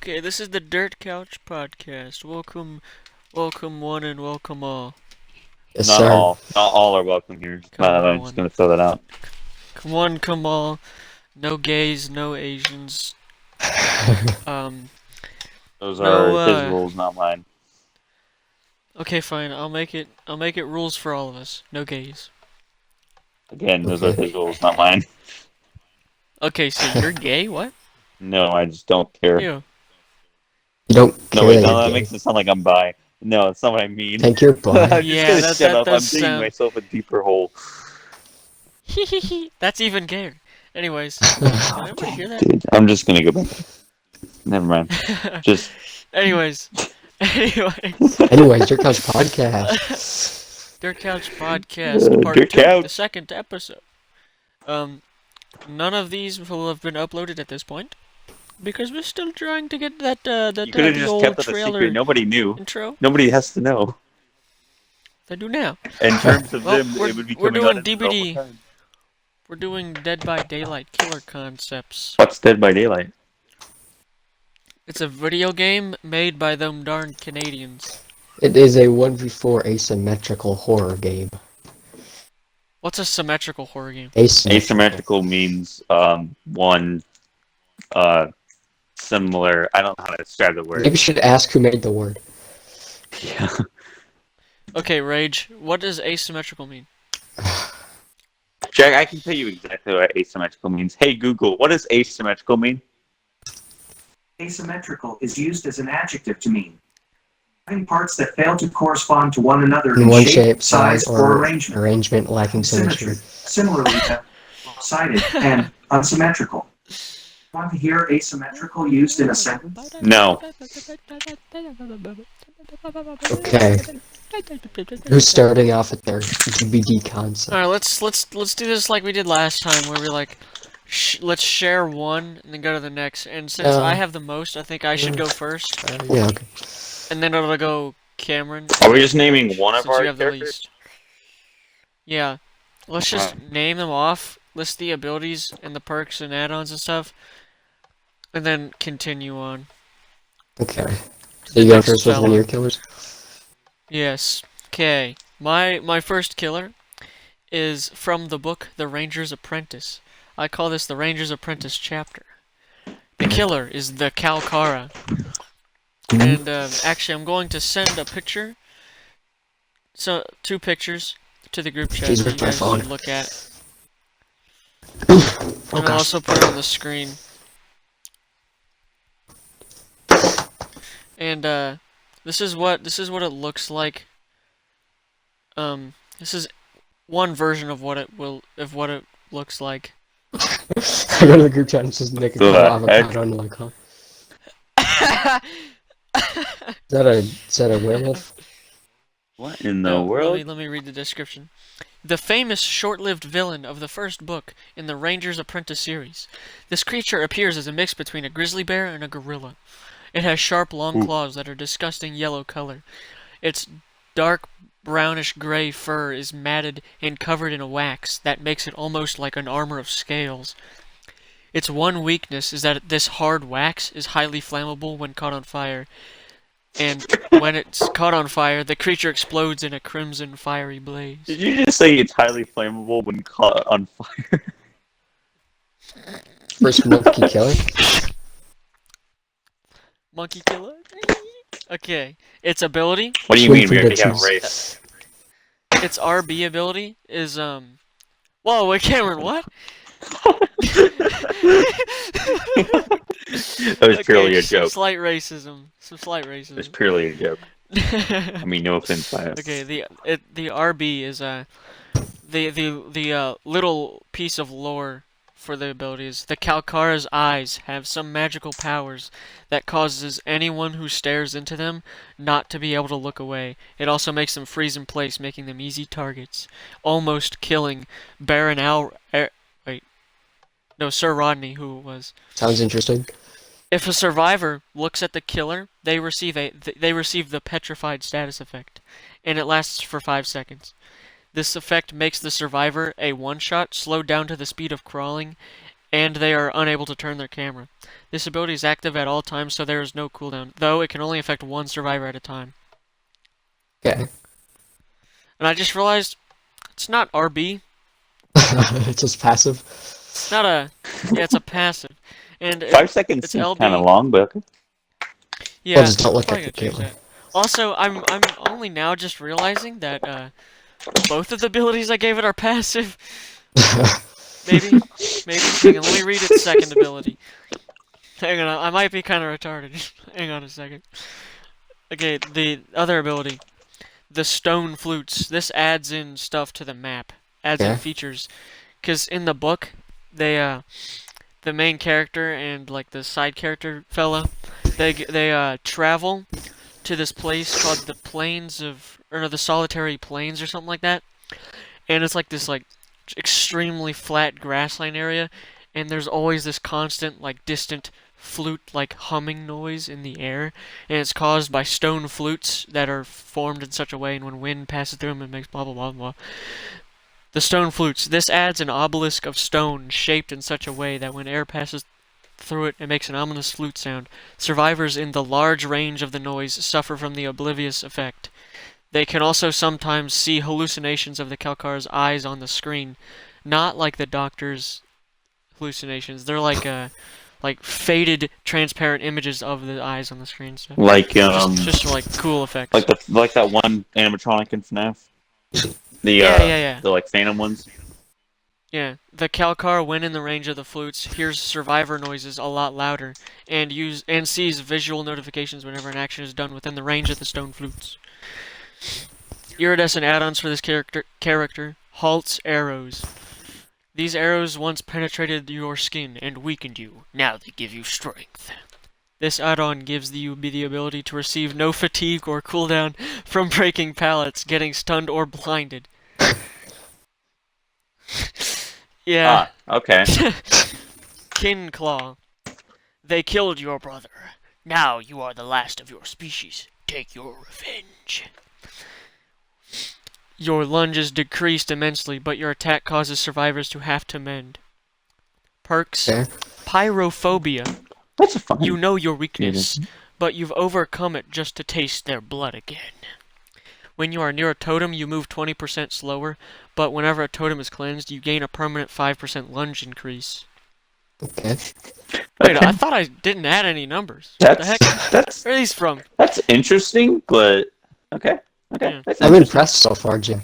Okay, this is the Dirt Couch Podcast. Welcome one and welcome all. Yes, Not sir. all. Not all are welcome here. Come I'm just on. gonna throw that out. Come one, come all. No gays, no Asians. Um, Those no, are his rules, not mine. Okay, fine. I'll make it rules for all of us. No gays. Again, those are his rules, not mine. Okay, so you're gay? What? No, I just don't care. Ew. You don't care. No, wait, that no, you're that gay. makes it sound like I'm bi. No, that's not what I mean. Think you're bi. I'm Yeah, just that gonna shut up. I'm does digging sound- myself a deeper hole. That's even gayer. Anyways, did everybody hear that? Dude, I'm just gonna go back. Never mind. Just. Anyways. Anyways, your couch podcast. Dirt Couch Podcast Part Dirt 2, Couch. the second episode. None of these will have been uploaded at this point because we're still trying to get that You could have just old kept it a trailer secret. Nobody knew. intro. Nobody has to know. They do now. In terms of Well, them, we're- it would be we're coming doing out at the DBD. normal time. We're doing Dead by Daylight killer concepts. What's Dead by Daylight? It's a video game made by them darn Canadians. It is a 1v4 asymmetrical horror game. What's a symmetrical horror game? Asymmetrical means one similar. I don't know how to describe the word. Maybe you should ask who made the word. Yeah. Okay, Rage, what does asymmetrical mean? Jack, I can tell you exactly what asymmetrical means. Hey Google, what does asymmetrical mean? Asymmetrical is used as an adjective to mean having parts that fail to correspond to one another In in one shape, size, or arrangement. arrangement lacking symmetry. Similarly, lopsided and unsymmetrical. Want to hear asymmetrical used in a sentence? No. Okay. Who's starting off with their DBD concept? All right, let's do this like we did last time, where we like, let's share one and then go to the next. And since I have the most, I think I should go first, Yeah, okay. and then it'll go Cameron. Are we just naming one of Since our you have the characters? least. Yeah, let's just name them off, list the abilities and the perks and add-ons and stuff, and then continue on. Okay. So you go first with one of your killers? Yes. Okay. My first killer is from the book The Ranger's Apprentice. I call this the Ranger's Apprentice chapter. The killer is the Calcara. And actually, I'm going to send a picture, so 2 pictures to the group chat Jeez, that you where's my guys phone? should look at. Oh And I'll gosh. also put it on the screen. And this is what it looks like. This is one version of what it looks like. I go to the group chat and just make a The avocado and like, huh? Is that a werewolf? What in the No, world? Let me read the description. The famous short-lived villain of the first book in the Ranger's Apprentice series. This creature appears as a mix between a grizzly bear and a gorilla. It has sharp, long claws that are disgusting yellow color. Its dark brownish-gray fur is matted and covered in a wax that makes it almost like an armor of scales. Its one weakness is that this hard wax is highly flammable when caught on fire. And when it's caught on fire, the creature explodes in a crimson fiery blaze. Did you just say it's highly flammable when caught on fire? First monkey killer? Monkey killer? Okay. Its ability, What do you Sweet mean? We already have predictions. race. its RB ability is, Whoa, wait, Cameron, what? That was purely a Some joke. slight racism. It was purely a joke. I mean, no offense by us. Okay, the RB is the little piece of lore for the abilities. The Calcara's eyes have some magical powers that causes anyone who stares into them not to be able to look away. It also makes them freeze in place, making them easy targets, almost killing Baron Sir Rodney, who it was. Sounds interesting. If a survivor looks at the killer, they receive the Petrified status effect, and it lasts for 5 seconds. This effect makes the survivor a one-shot, slowed down to the speed of crawling, and they are unable to turn their camera. This ability is active at all times, so there is no cooldown, though it can only affect one survivor at a time. Okay. And I just realized it's not RB. It's just passive. It's not a... Yeah, it's a passive. And 5 seconds it's seems LB. kind of long, but okay. Yeah, Well, just don't look probably at the gonna change camera. that. Also, I'm only now just realizing that both of the abilities I gave it are passive. Maybe. Hang on, let me read its second ability. Hang on, I might be kind of retarded. Hang on a second. Okay, the other ability, the Stone Flutes. This adds in stuff to the map, adds in features, because in the book, they the main character and like the side character fella, they travel to this place called the Plains of, or no, the Solitary Plains or something like that, and it's like this like extremely flat grassland area, and there's always this constant like distant flute like humming noise in the air, and it's caused by stone flutes that are formed in such a way, and when wind passes through them it makes blah blah blah blah. The stone flutes. This adds an obelisk of stone shaped in such a way that when air passes through it, it makes an ominous flute sound. Survivors in the large range of the noise suffer from the oblivious effect. They can also sometimes see hallucinations of the Kalkar's eyes on the screen, not like the Doctor's hallucinations. They're like faded, transparent images of the eyes on the screen. So Like just like cool effects. like that one animatronic in FNAF. Yeah. The like phantom ones. Yeah, the Kalkar, when in the range of the flutes, hears survivor noises a lot louder, and sees visual notifications whenever an action is done within the range of the stone flutes. Iridescent add-ons for this character: Halt's arrows. These arrows once penetrated your skin and weakened you. Now they give you strength. This add-on gives you the ability to receive no fatigue or cooldown from breaking pallets, getting stunned, or blinded. Yeah. Ah, okay. Kin Claw. They killed your brother. Now you are the last of your species. Take your revenge. Your lunge is decreased immensely, but your attack causes survivors to have to mend. Perks. Pyrophobia. That's a fun. You know your weakness, but you've overcome it just to taste their blood again. When you are near a totem, you move 20% slower, but whenever a totem is cleansed, you gain a permanent 5% lunge increase. Okay. Wait, I thought I didn't add any numbers. What the heck? Where are these from? That's interesting, but okay. Yeah. That's I'm impressed so far, Jim.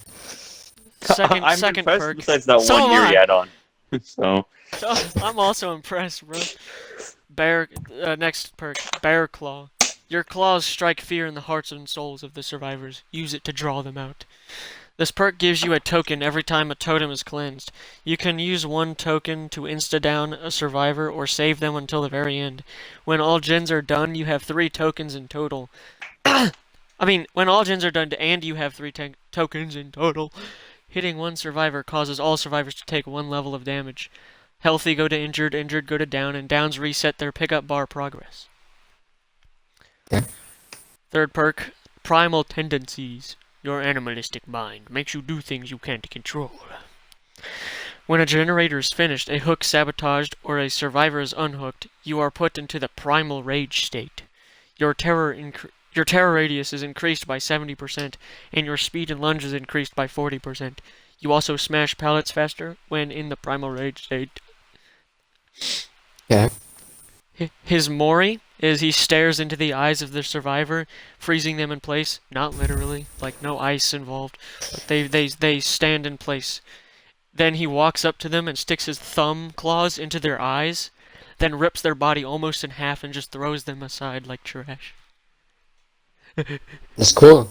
Second impressed perk. Besides that So one am year I. you add on. So I'm also impressed, bro. Next perk, Bear Claw. Your claws strike fear in the hearts and souls of the survivors. Use it to draw them out. This perk gives you a token every time a totem is cleansed. You can use one token to insta-down a survivor or save them until the very end. When all gens are done, you have 3 tokens in total. When all gens are done and you have 3 tokens in total, hitting one survivor causes all survivors to take 1 level of damage. Healthy go to injured, injured go to down, and downs reset their pickup bar progress. Okay. Third perk, Primal Tendencies. Your animalistic mind makes you do things you can't control. When a generator is finished, a hook sabotaged, or a survivor is unhooked, you are put into the Primal Rage state. Your terror radius is increased by 70%, and your speed and lunge is increased by 40%. You also smash pallets faster when in the Primal Rage state. Okay. His Mori is he stares into the eyes of the survivor, freezing them in place. Not literally, like no ice involved. But they stand in place. Then he walks up to them and sticks his thumb claws into their eyes, then rips their body almost in half and just throws them aside like trash. That's cool.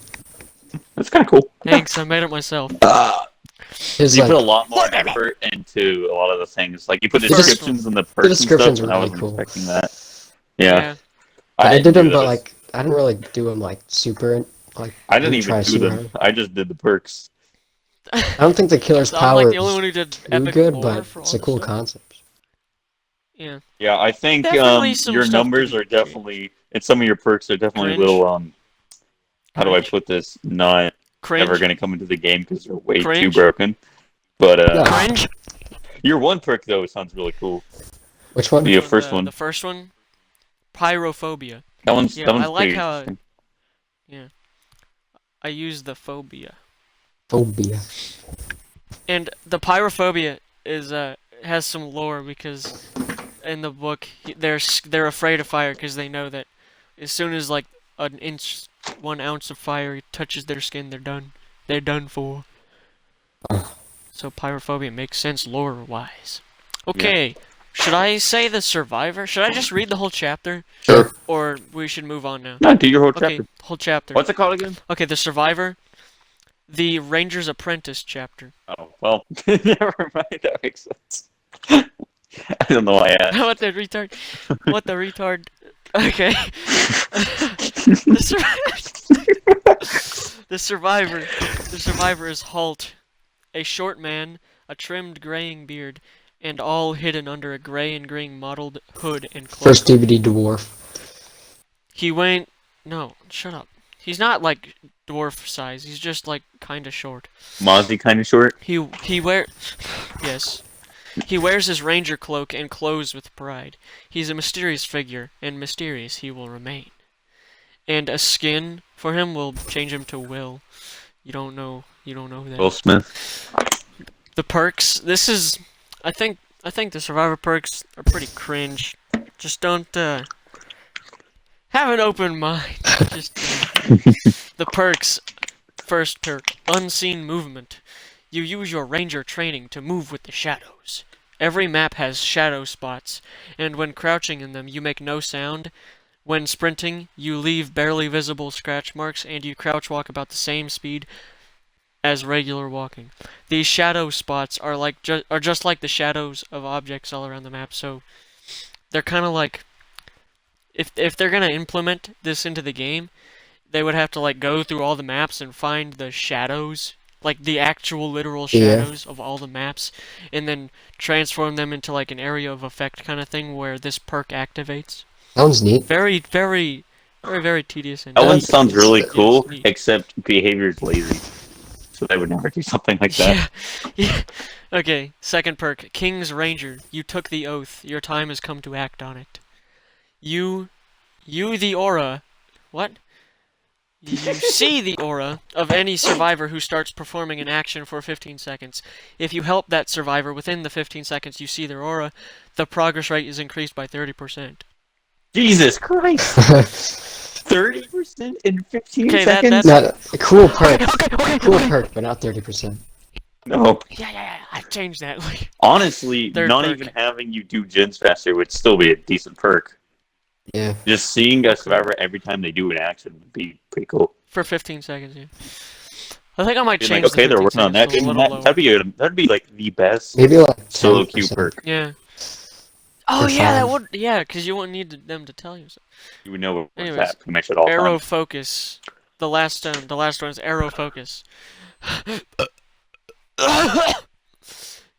that's kind of cool. Thanks, I made it myself. His, You like, put a lot more effort into a lot of the things. Like you put The descriptions in the perks and descriptions stuff, are and I really wasn't cool. expecting that. Yeah. I did them, do but those. like I didn't really do them like super. Like I didn't even try do super them. hard. I just did the perks. I don't think the killer's So I'm power like the only is one who did too epic good, lore but for it's all a cool this stuff. concept. Yeah. Yeah, I think Definitely some your stuff to numbers be are definitely, and some of your perks are definitely a Cringe. little how do I Cringe. put this? Not Cringe. ever going to come into the game because they're way too Cringe. broken. But Yeah. Cringe. Your one perk though sounds really cool. Which one? The first The one. first one, pyrophobia. That one's Yeah, I like pretty how. interesting. Yeah, I use the phobia, Phobia. and the pyrophobia is has some lore because in the book they're afraid of fire because they know that as soon as like 1 ounce of fire touches their skin, they're done. They're done for. So pyrophobia makes sense lore-wise. Okay, should I say the survivor? Should I just read the whole chapter? Sure. Or we should move on now? No, do your whole Okay, chapter. whole chapter. What's it called again? Okay, the survivor. The Ranger's Apprentice chapter. Oh, well, never mind. That makes sense. I don't know why I asked. What the retard? What the retard? Okay. The survivor. The survivor is Halt, a short man, a trimmed graying beard, and all hidden under a gray and green mottled hood and cloak. First DVD dwarf. He went. No, shut up. He's not like dwarf size. He's just like kind of short. Mozzie kind of short. He wears. Yes. He wears his ranger cloak and clothes with pride. He's a mysterious figure, and mysterious he will remain. And a skin for him will change him to Will. You don't know that. Will Smith. The perks. This is. I think the survivor perks are pretty cringe. Just don't have an open mind. Just the perks. First perk, unseen movement. You use your ranger training to move with the shadows. Every map has shadow spots, and when crouching in them, you make no sound. When sprinting, you leave barely visible scratch marks, and you crouch walk about the same speed as regular walking. These shadow spots are just like the shadows of objects all around the map, so they're kind of like if they're gonna implement this into the game, they would have to like go through all the maps and find the shadows, like the actual literal shadows of all the maps, and then transform them into like an area of effect kind of thing where this perk activates. Sounds neat. Very tedious. And That one sounds really cool, neat. except behavior is lazy. So they would never do something like that. Yeah. Okay, second perk, King's Ranger. You took the oath. Your time has come to act on it. You the aura. What? You see the aura of any survivor who starts performing an action for 15 seconds. If you help that survivor within the 15 seconds you see their aura, the progress rate is increased by 30%. Jesus Christ! 30% in 15 Okay, seconds? Not a cool perk. Okay. Cool perk, but not 30%. No. Yeah. I've changed that. Honestly, Third not perk. even having you do gens faster would still be a decent perk. Yeah. Just seeing a survivor every time they do an action would be pretty cool. For 15 seconds, yeah. I think I might Be change like, okay, the they're 15 working on that. seconds to a little lower. That'd be like the best Maybe like solo queue 10%. perk. Yeah. Oh Or yeah, that 5. would. Yeah, because you wouldn't need them to tell you. So. You would know what's Anyways, at pretty much at all Arrow times. focus. The last one is arrow focus.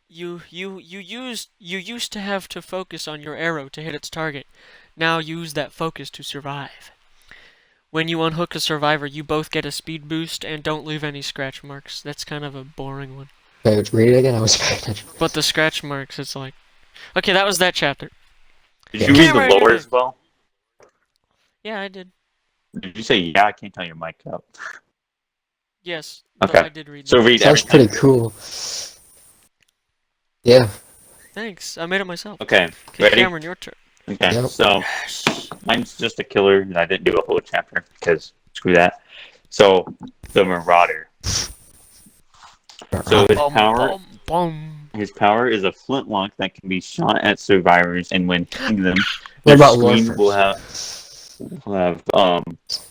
You used to have to focus on your arrow to hit its target. Now use that focus to survive. When you unhook a survivor, you both get a speed boost and don't leave any scratch marks. That's kind of a boring one. Okay, let's read it again. I was paying attention. But the scratch marks, it's like... Okay, that was that chapter. Did you read Camera the lore in. as well? Yeah, I did. Did you say yeah? I can't tell your mic up. Yes, Okay. I did read So that. read Sounds everything. pretty cool. Yeah. Thanks, I made it myself. Okay, Okay, ready? Cameron, your turn. Okay, Yep. so mine's just a killer, and I didn't do a whole chapter because screw that. So the Marauder. So his power is a flintlock that can be shot at survivors, and when hitting them, What their about lore screen will have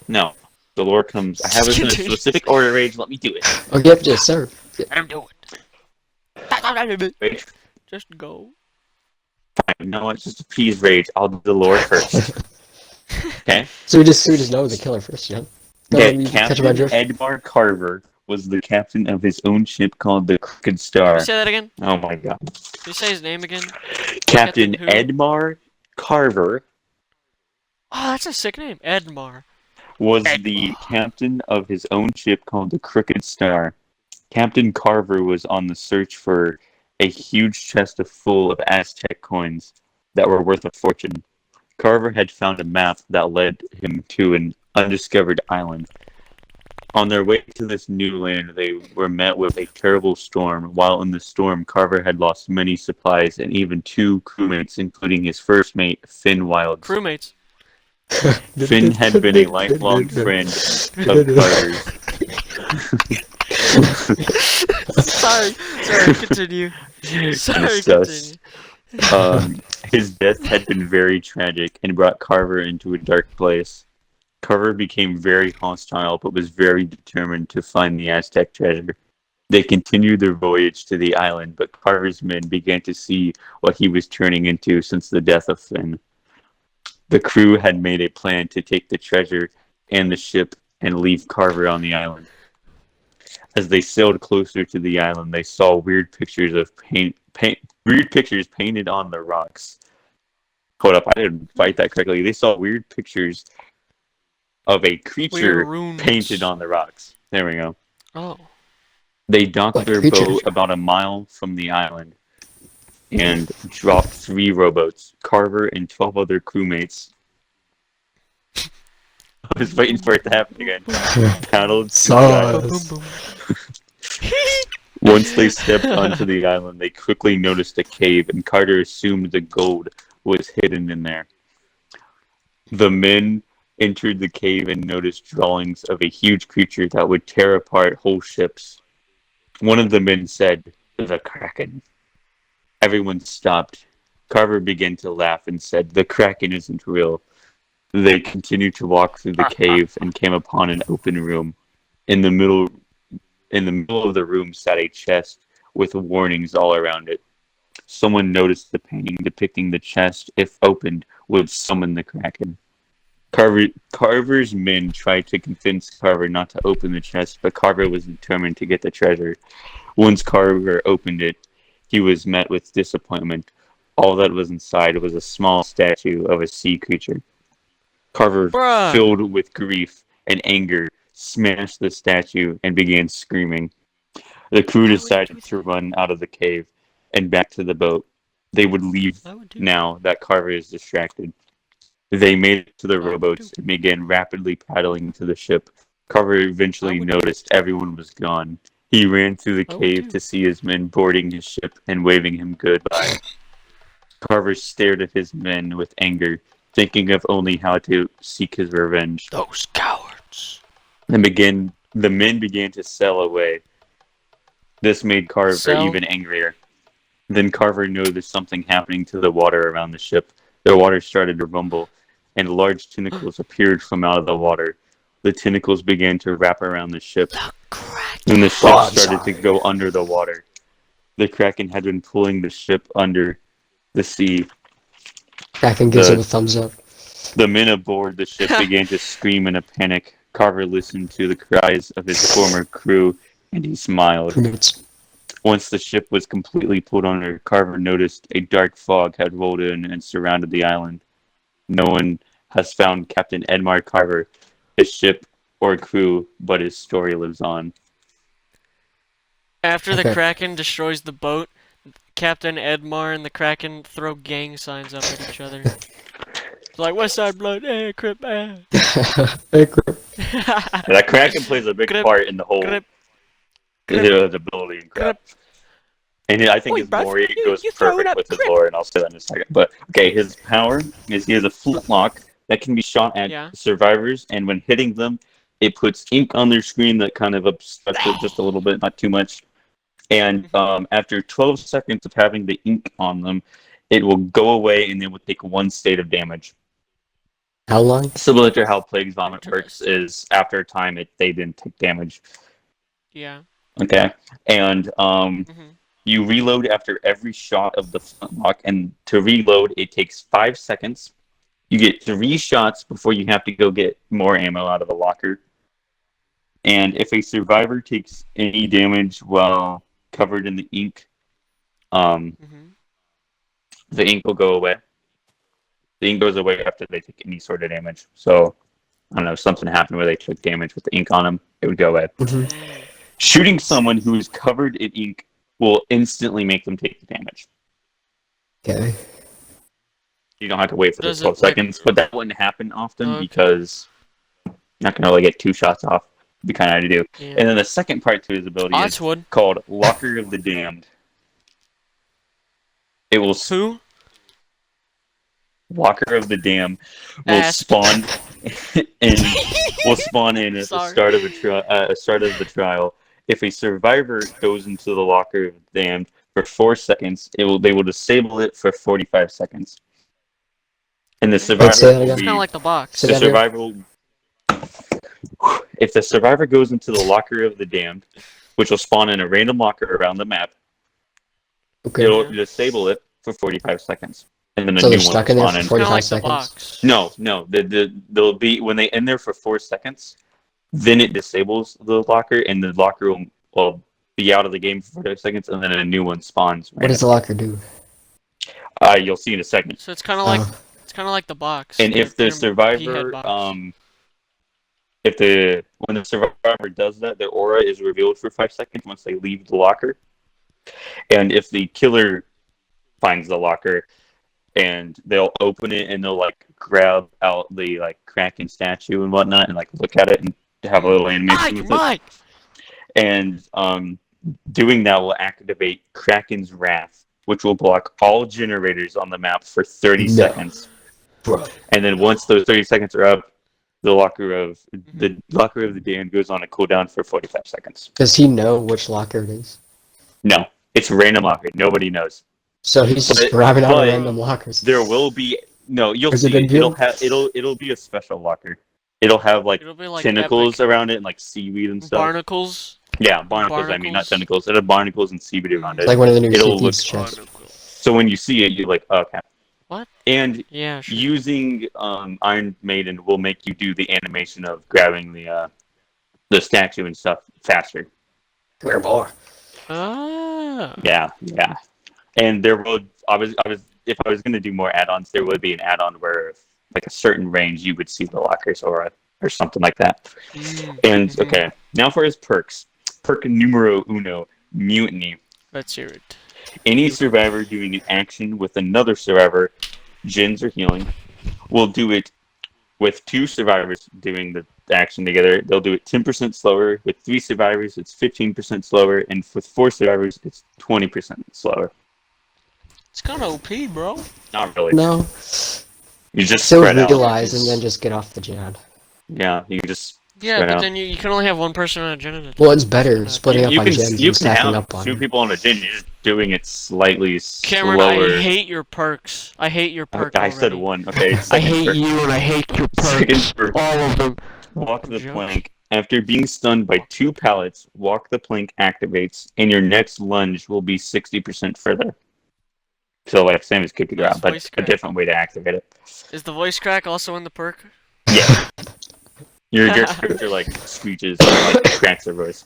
no. The lore comes. I have it in a specific order, Rage. Let me do it. Oh, yep, yes, sir. I'm doing it. Rage. Just go. Fine. No, it's just appease Rage. I'll do the lore first. Okay. So we just know the killer first, yeah? No, Okay. you catch my Captain drift? Edmar Carver was the captain of his own ship called the Crooked Star. Can you say that again? Oh my god. Can you say his name again? Captain Captain who? Edmar Carver Oh, that's a sick name. Edmar. was the captain of his own ship called the Crooked Star. Captain Carver was on the search for a huge chest full of Aztec coins that were worth a fortune. Carver had found a map that led him to an undiscovered island. On their way to this new land, they were met with a terrible storm. While in the storm, Carver had lost many supplies and even 2 crewmates, including his first mate, Finn Wilds. Crewmates. Finn had been a lifelong friend of Carver's. Sorry, continue. Sorry, Sus. continue. His death had been very tragic and brought Carver into a dark place. Carver became very hostile, but was very determined to find the Aztec treasure. They continued their voyage to the island, but Carver's men began to see what he was turning into since the death of Finn. The crew had made a plan to take the treasure and the ship and leave Carver on the island. As they sailed closer to the island, they saw weird pictures of weird pictures painted on the rocks. Hold up, I didn't write that correctly. They saw weird pictures of a creature painted on the rocks. There we go. Oh. They docked What their creature? boat about a mile from the island and dropped 3 rowboats. Carver and 12 other crewmates. I was waiting for it to happen again. Paddled to the island. Boom, Sus. boom. Once they stepped onto the island, they quickly noticed a cave, and Carter assumed the gold was hidden in there. The men entered the cave and noticed drawings of a huge creature that would tear apart whole ships. One of the men said, "The Kraken." Everyone stopped. Carver began to laugh and said, "The Kraken isn't real." They continued to walk through the cave and came upon an open room. In the middle of the room sat a chest with warnings all around it. Someone noticed the painting depicting the chest, if opened, would summon the Kraken. Carver's men tried to convince Carver not to open the chest, but Carver was determined to get the treasure. Once Carver opened it, he was met with disappointment. All that was inside was a small statue of a sea creature. Carver, filled with grief and anger, smashed the statue and began screaming. The crew decided to run out of the cave and back to the boat. They would leave now that Carver is distracted. They made it to the rowboats and began rapidly paddling to the ship. Carver eventually noticed everyone was gone. He ran through the cave to see his men boarding his ship and waving him goodbye. Carver stared at his men with anger, thinking of only how to seek his revenge. Those cowards. The men began to sail away. This made Carver even angrier. Then Carver noticed something happening to the water around the ship. The water started to rumble, and large tentacles appeared from out of the water. The tentacles began to wrap around the ship, and the ship started to go under the water. The Kraken had been pulling the ship under the sea. Kraken gives it a thumbs up. The men aboard the ship began to scream in a panic. Carver listened to the cries of his former crew, and he smiled. Crewmates. Once the ship was completely pulled under, Carver noticed a dark fog had rolled in and surrounded the island. No one has found Captain Edmar Carver, his ship, or crew, but his story lives on. After the Kraken destroys the boat, Captain Edmar and the Kraken throw gang signs up at each other. It's like, West Side Blood, hey, Crip, eh. Hey, Crip. That Kraken plays a big part in the whole the ability and crap. And I think his Mori goes perfect with his lore, and I'll say that in a second. But, okay, his power is he has a flintlock that can be shot at survivors, and when hitting them, it puts ink on their screen that kind of obstructs it just a little bit, not too much. And after 12 seconds of having the ink on them, it will go away, and they will take 1 state of damage. How long? Similar to how Plague's Vomit works, is after a time they didn't take damage. Yeah. Okay, and you reload after every shot of the flintlock, and to reload it takes 5 seconds. You get 3 shots before you have to go get more ammo out of the locker. And if a survivor takes any damage while covered in the ink, the ink will go away. The ink goes away after they take any sort of damage. So, I don't know, if something happened where they took damage with the ink on them, it would go away. Shooting someone who is covered in ink will instantly make them take the damage. Okay. You don't have to wait for the Does 12 it, like- seconds, but that wouldn't happen often Okay. because you're not going to get 2 shots off. It'd be kind of hard to do. Yeah. And then the second part to his ability is Otswood. called Locker of the Damned. It will Who? Walker of the Dam will Ass. spawn in at the Sorry. start of the trial. If a survivor goes into the Locker of the Damned for 4 seconds, they will disable it for 45 seconds. And the survivor Let's say that will again. It's be, kind of like the box. So the that- survivor will, if the survivor goes into the Locker of the Damned, which will spawn in a random locker around the map, Okay. it'll disable it for 45 seconds. And then a So new they're one stuck will in there spawn for in. 45 like the seconds? box. No. They'll be when they end there for 4 seconds. Then it disables the locker, and the locker will be out of the game for 45 seconds, and then a new one spawns. What does the locker do? You'll see in a second. So it's kind of like Oh. the box. And if the Their survivor, P-head box. when the survivor does that, their aura is revealed for 5 seconds once they leave the locker. And if the killer finds the locker, and they'll open it and they'll like grab out the like Kraken statue and whatnot and like look at it and have a little animation with it. Mike! And doing that will activate Kraken's Wrath, which will block all generators on the map for 30 No. seconds. Bro. And then once those 30 seconds are up, the locker of the Damned goes on a cooldown for 45 seconds. Does he know which locker it is? No, it's random locker. Nobody knows. So he's just But- grabbing out but random lockers. There will be you'll Is it see a deal? it'll be a special locker. It'll have like It'll be like tentacles epic. around it and like seaweed and stuff. Barnacles. Yeah, barnacles. I mean, not Barnacles. tentacles. It'll have barnacles and seaweed around It's it. like one of the new It'll CT's look- chests. So when you see it, you're like, okay. What? And Yeah, sure. using Iron Maiden will make you do the animation of grabbing the statue and stuff faster. Come here, boy. Ah. Yeah. And there would if I was going to do more add-ons, there would be an add-on where like a certain range you would see the lockers or something like that. And okay, now for his perks. Perk numero uno, Mutiny. Let's hear it. Any survivor doing an action with another survivor, gens or healing, will do it with 2 survivors doing the action together. They'll do it 10% slower. With 3 survivors, it's 15% slower. And with 4 survivors, it's 20% slower. It's kind of OP, bro. Not really. No. You just So spread out. legalize and then just get off the jab. Yeah, you can just Yeah, spread but out. then you can only have one person on a gen at a time. Well, it's better splitting up you on can gens you and can stacking have up on 2 them. people on a gen. You're just doing it slightly Cameron, slower. I hate your perks. I hate your perk I said already. 1. Okay. I second hate perk. you and I hate your Second perks. perk. All of them. Walk the Joke. plank. After being stunned by 2 pallets, walk the plank activates, and your next lunge will be 60% further. So, like, same as kick the Nice ground, but voice a crack. different way to activate it. Is the voice crack also in the perk? Yeah. Your character, like, screeches and, like, cracks their voice.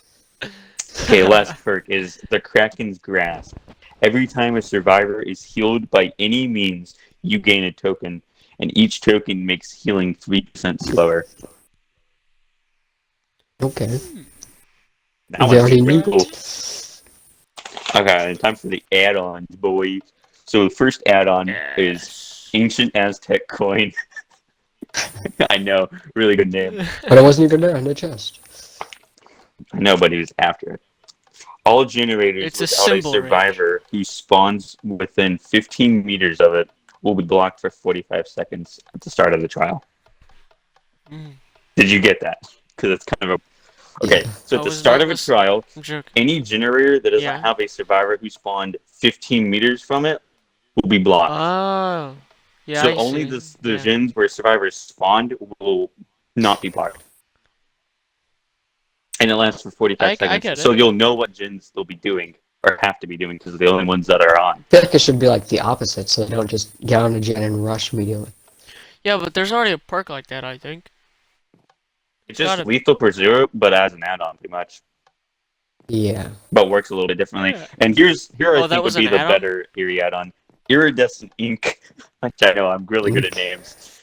Okay, last perk is the Kraken's Grasp. Every time a survivor is healed by any means, you gain a token, and each token makes healing 3% slower. Okay. That They one's already pretty knew. cool. Okay, time for the add-ons, boys. So the first add-on is Ancient Aztec Coin. I know, really good name. But it wasn't even there on the chest. I know, but he was after it. All generators It's a without a symbol, survivor who spawns within 15 meters of it will be blocked for 45 seconds at the start of the trial. Mm. Did you get that? Because it's kind of a... Okay, so Oh, at the is start that of a this- trial, I'm joking. any generator that doesn't Yeah. have a survivor who spawned 15 meters from it will be blocked. Oh. Yeah, so I only see. the Yeah. gens where survivors spawned will not be blocked. And it lasts for 45 I seconds. get So it. you'll know what gens they'll be doing, or have to be doing, because they're the only ones that are on. I feel like it should be like the opposite, so they don't just get on a gen and rush immediately. Yeah, but there's already a perk like that, I think. It's just Gotta- lethal per zero, but as an add-on, pretty much. Yeah. But works a little bit differently. Yeah. And here Oh, I that think was would be an the add-on? better Eerie add-on. Iridescent Ink, which I know I'm really good at names.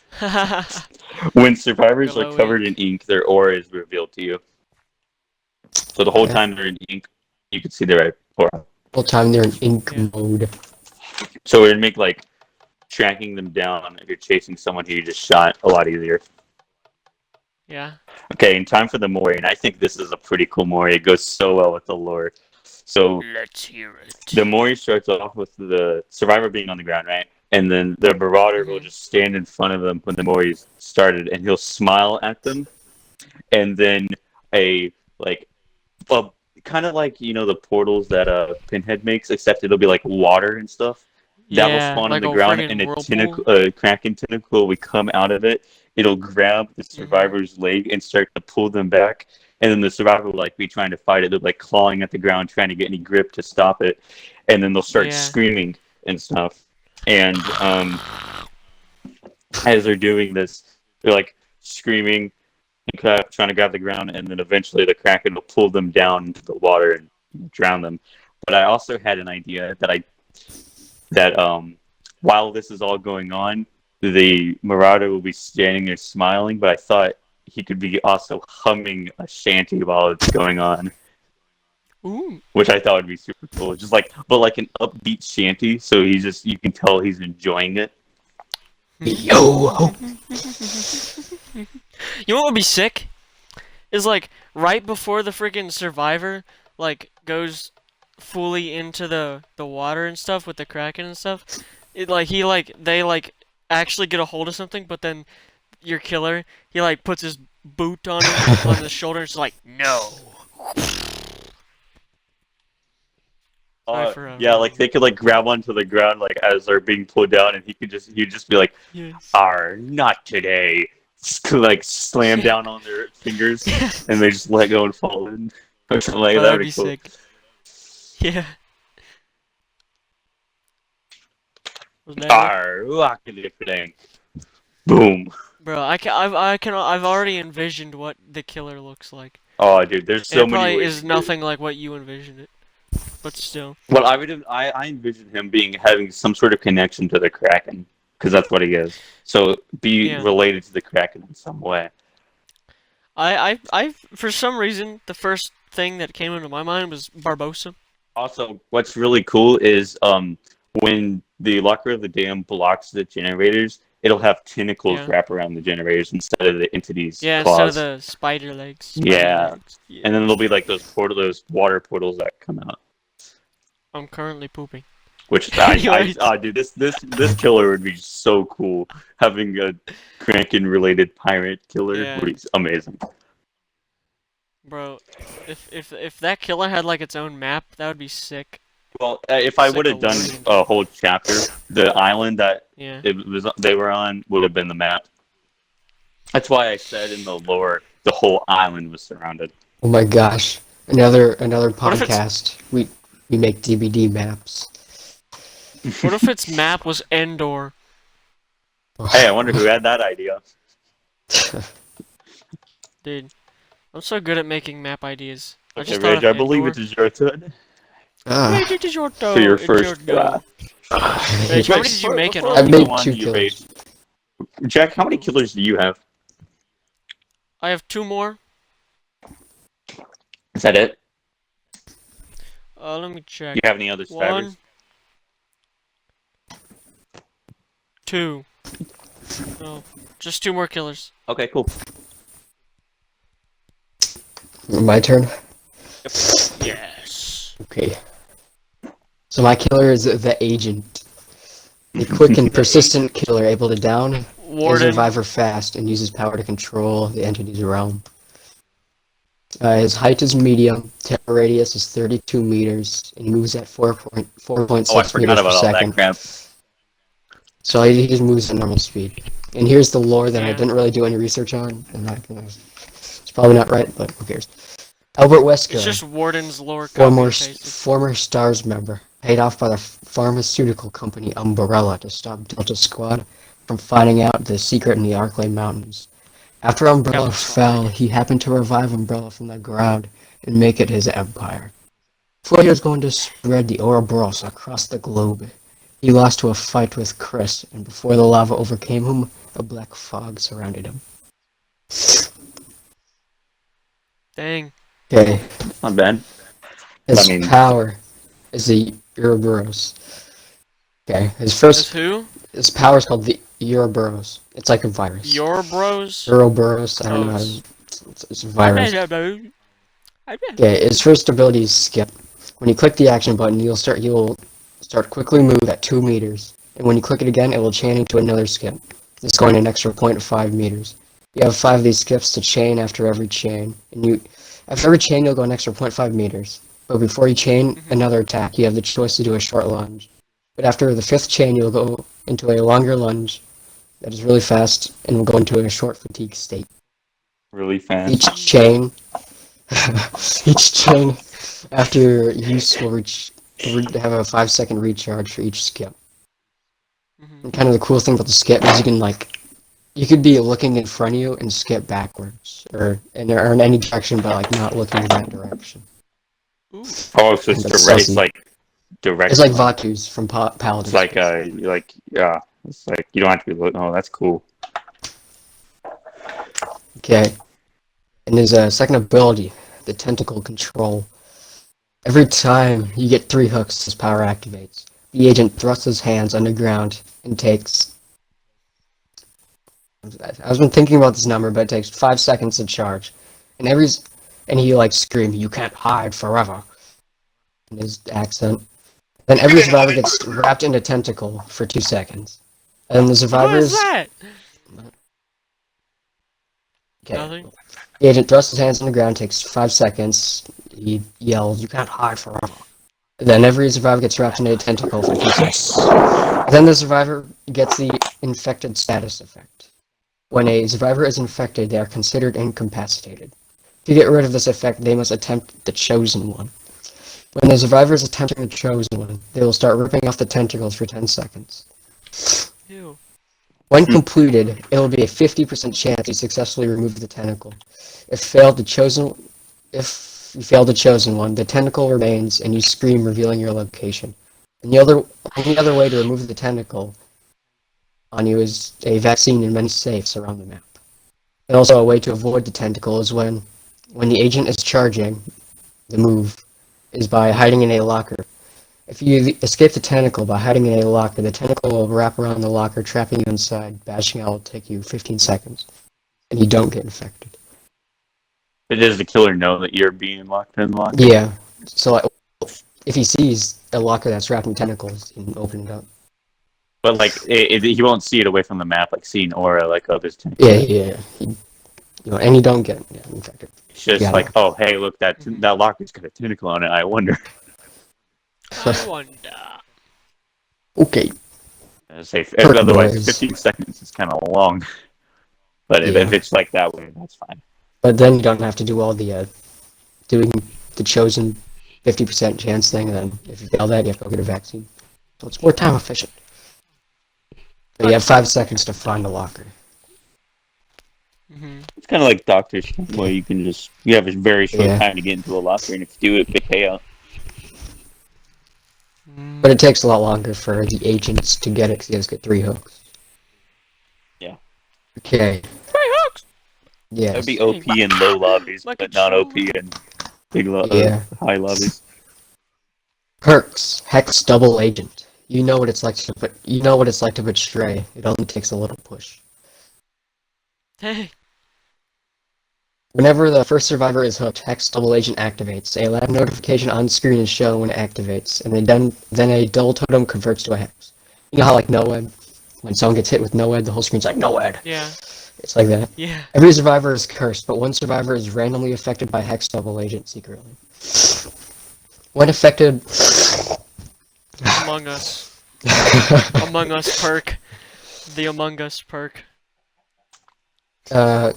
When survivors Hello, are covered in ink, their aura is revealed to you. So the whole Okay. time they're in ink, you can see their aura. whole time they're in ink mode. So it would make like tracking them down if you're chasing someone who you just shot a lot easier. Yeah. Okay, in time for the Mori, and I think this is a pretty cool Mori. It goes so well with the lore. So Let's hear it. the Mori starts off with the survivor being on the ground, right? And then the Marauder will just stand in front of them when the Mori's started, and he'll smile at them. And then kind of like, the portals that Pinhead makes, except it'll be like water and stuff. That will spawn like on the a ground, friggin' and a whirlpool. Kraken tentacle will come out of it. It'll grab the survivor's leg and start to pull them back. And then the survivor will be trying to fight it. They're clawing at the ground, trying to get any grip to stop it. And then they'll start screaming and stuff. And as they're doing this, they're screaming and trying to grab the ground. And then eventually the Kraken will pull them down into the water and drown them. But I also had an idea that while this is all going on, the Marauder will be standing there smiling, but I thought he could be also humming a shanty while it's going on. Ooh. Which I thought would be super cool. Just but an upbeat shanty, so you can tell he's enjoying it. Yo! You know what would be sick? Is right before the freaking survivor goes fully into the water and stuff with the Kraken and stuff. They actually get a hold of something, but then your killer, he puts his boot on the shoulder and it's no. Yeah, they could grab onto the ground as they're being pulled down, and he'd just be yes. Not today. Slam down on their fingers, and they just let go and fall in. Or something that. That'd be cool. sick. Yeah. Boom. Bro, I've already envisioned what the killer looks like. Oh, dude, there's so it many probably ways is nothing like what you envisioned it, but still. Well, I envision him having some sort of connection to the Kraken, because that's what he is. So related to the Kraken in some way. I for some reason the first thing that came into my mind was Barbossa. Also, what's really cool is when the Locker of the Dam blocks the generators, it'll have tentacles wrap around the generators instead of the entity's claws. Instead of the spider legs. Legs. And then there'll be those water portals that come out. I'm currently pooping. Which dude, this killer would be so cool. Having a Kraken-related pirate killer would be amazing. Bro, if that killer had its own map, that would be sick. Well, if I would have done a whole chapter, the island that they were on would have been the map. That's why I said in the lore the whole island was surrounded. Oh my gosh! Another podcast. We make DVD maps. What if its map was Endor? Hey, I wonder who had that idea. Dude, I'm so good at making map ideas. Okay, Rage, I believe it is your turn. Rage, it is your turn. For your first. Rage, how many did you make in all? I made 2 killers. Jack, how many killers do you have? I have 2 more. Is that it? Let me check. Do you have any other survivors? 1, 2. No, just 2 more killers. Okay, cool. My turn? Yes. Okay. So my killer is the Agent. A quick and persistent killer able to down a survivor fast and uses power to control the entity's realm. His height is medium, terror radius is 32 meters, and he moves at 4.6 meters per second. So he just moves at normal speed. And here's the lore that I didn't really do any research on. It's probably not right, but who cares? Albert Wesker. It's just Warden's lore. Former STARS member, paid off by the pharmaceutical company Umbrella to stop Delta Squad from finding out the secret in the Arklay Mountains. After Umbrella fell, he happened to revive Umbrella from the ground and make it his empire. Before he was going to spread the Ouroboros across the globe, he lost to a fight with Chris, and before the lava overcame him, a black fog surrounded him. Dang. Okay. Not bad. His power is the Ouroboros. Okay, Is who? his power is called the Ouroboros. It's like a virus. Your bros? Ouroboros, I don't know how to... It's a virus. Okay, his first ability is Skip. When you click the action button, you'll start quickly move at 2 meters. And when you click it again, it will chain into another skip. It's going an extra 0.5 meters. You have 5 of these skips to chain after every chain. After every chain, you'll go an extra 0.5 meters. But before you chain another attack, you have the choice to do a short lunge. But after the 5th chain, you'll go into a longer lunge that is really fast and will go into a short fatigue state. Really fast. Each chain after use will have a 5-second recharge for each skip. And kind of the cool thing about the skip is you could be looking in front of you and skip backwards, or in any direction, but not looking in that direction. Ooh. Oh, so it's direct. It's like direct. It's like Vatu's from Paladin. It's like yeah. It's like you don't have to be looking. Oh, that's cool. Okay. And his second ability, the Tentacle Control. Every time you get 3 hooks, his power activates. The agent thrusts his hands underground and takes... I've been thinking about this number, but it takes 5 seconds to charge. And he screams, "You can't hide forever," in his accent. Then every survivor gets wrapped in a tentacle for 2 seconds. And the survivors... What is that? Okay. Nothing? The agent thrusts his hands on the ground, takes 5 seconds. He yells, "You can't hide forever." Then every survivor gets wrapped in a tentacle for 2 seconds. Then the survivor gets the infected status effect. When a survivor is infected, they are considered incapacitated. To get rid of this effect, they must attempt the Chosen One. When the survivor is attempting the Chosen One, they will start ripping off the tentacles for 10 seconds. Ew. When completed, it will be a 50% chance you successfully remove the tentacle. If you fail the Chosen One, the tentacle remains and you scream, revealing your location. And the only other way to remove the tentacle on you is a vaccine in many safes around the map. And also a way to avoid the tentacle is when the agent is charging, the move is by hiding in a locker. If you escape the tentacle by hiding in a locker, the tentacle will wrap around the locker, trapping you inside. Bashing out will take you 15 seconds, and you don't get infected. But does the killer know that you're being locked in the locker? Yeah. So if he sees a locker that's wrapped in tentacles, he can open it up. But he won't see it away from the map, like seeing aura like others tentacles. Yeah. And you don't get infected. It's just like, oh, hey, look, that locker's got a tentacle on it. I wonder. I wonder. Okay. Otherwise, 15 seconds is kind of long. But if it's like that way, that's fine. But then you don't have to do all the doing the chosen 50% chance thing. And then if you fail that, you have to go get a vaccine. So it's more time efficient. But you have 5 seconds to find a locker. It's kind of like Doctor Stone, where you have a very short time to get into a locker, and if you do it, big payout. But it takes a lot longer for the agents to get it, because you have to get 3 hooks. Yeah. Okay. 3 hooks! Yeah. That'd be OP in low lobbies, but not OP in high lobbies. Perks. Hex Double Agent. You know what it's like to betray. It only takes a little push. Hey. Whenever the first survivor is hooked, Hex Double Agent activates. A lab notification on screen is shown when it activates, and then a double totem converts to a hex. You know how NOED, when someone gets hit with NOED, the whole screen's like NOED. Yeah. It's like that. Yeah. Every survivor is cursed, but one survivor is randomly affected by Hex Double Agent secretly. When affected... Among Us. Among Us perk. The Among Us perk. But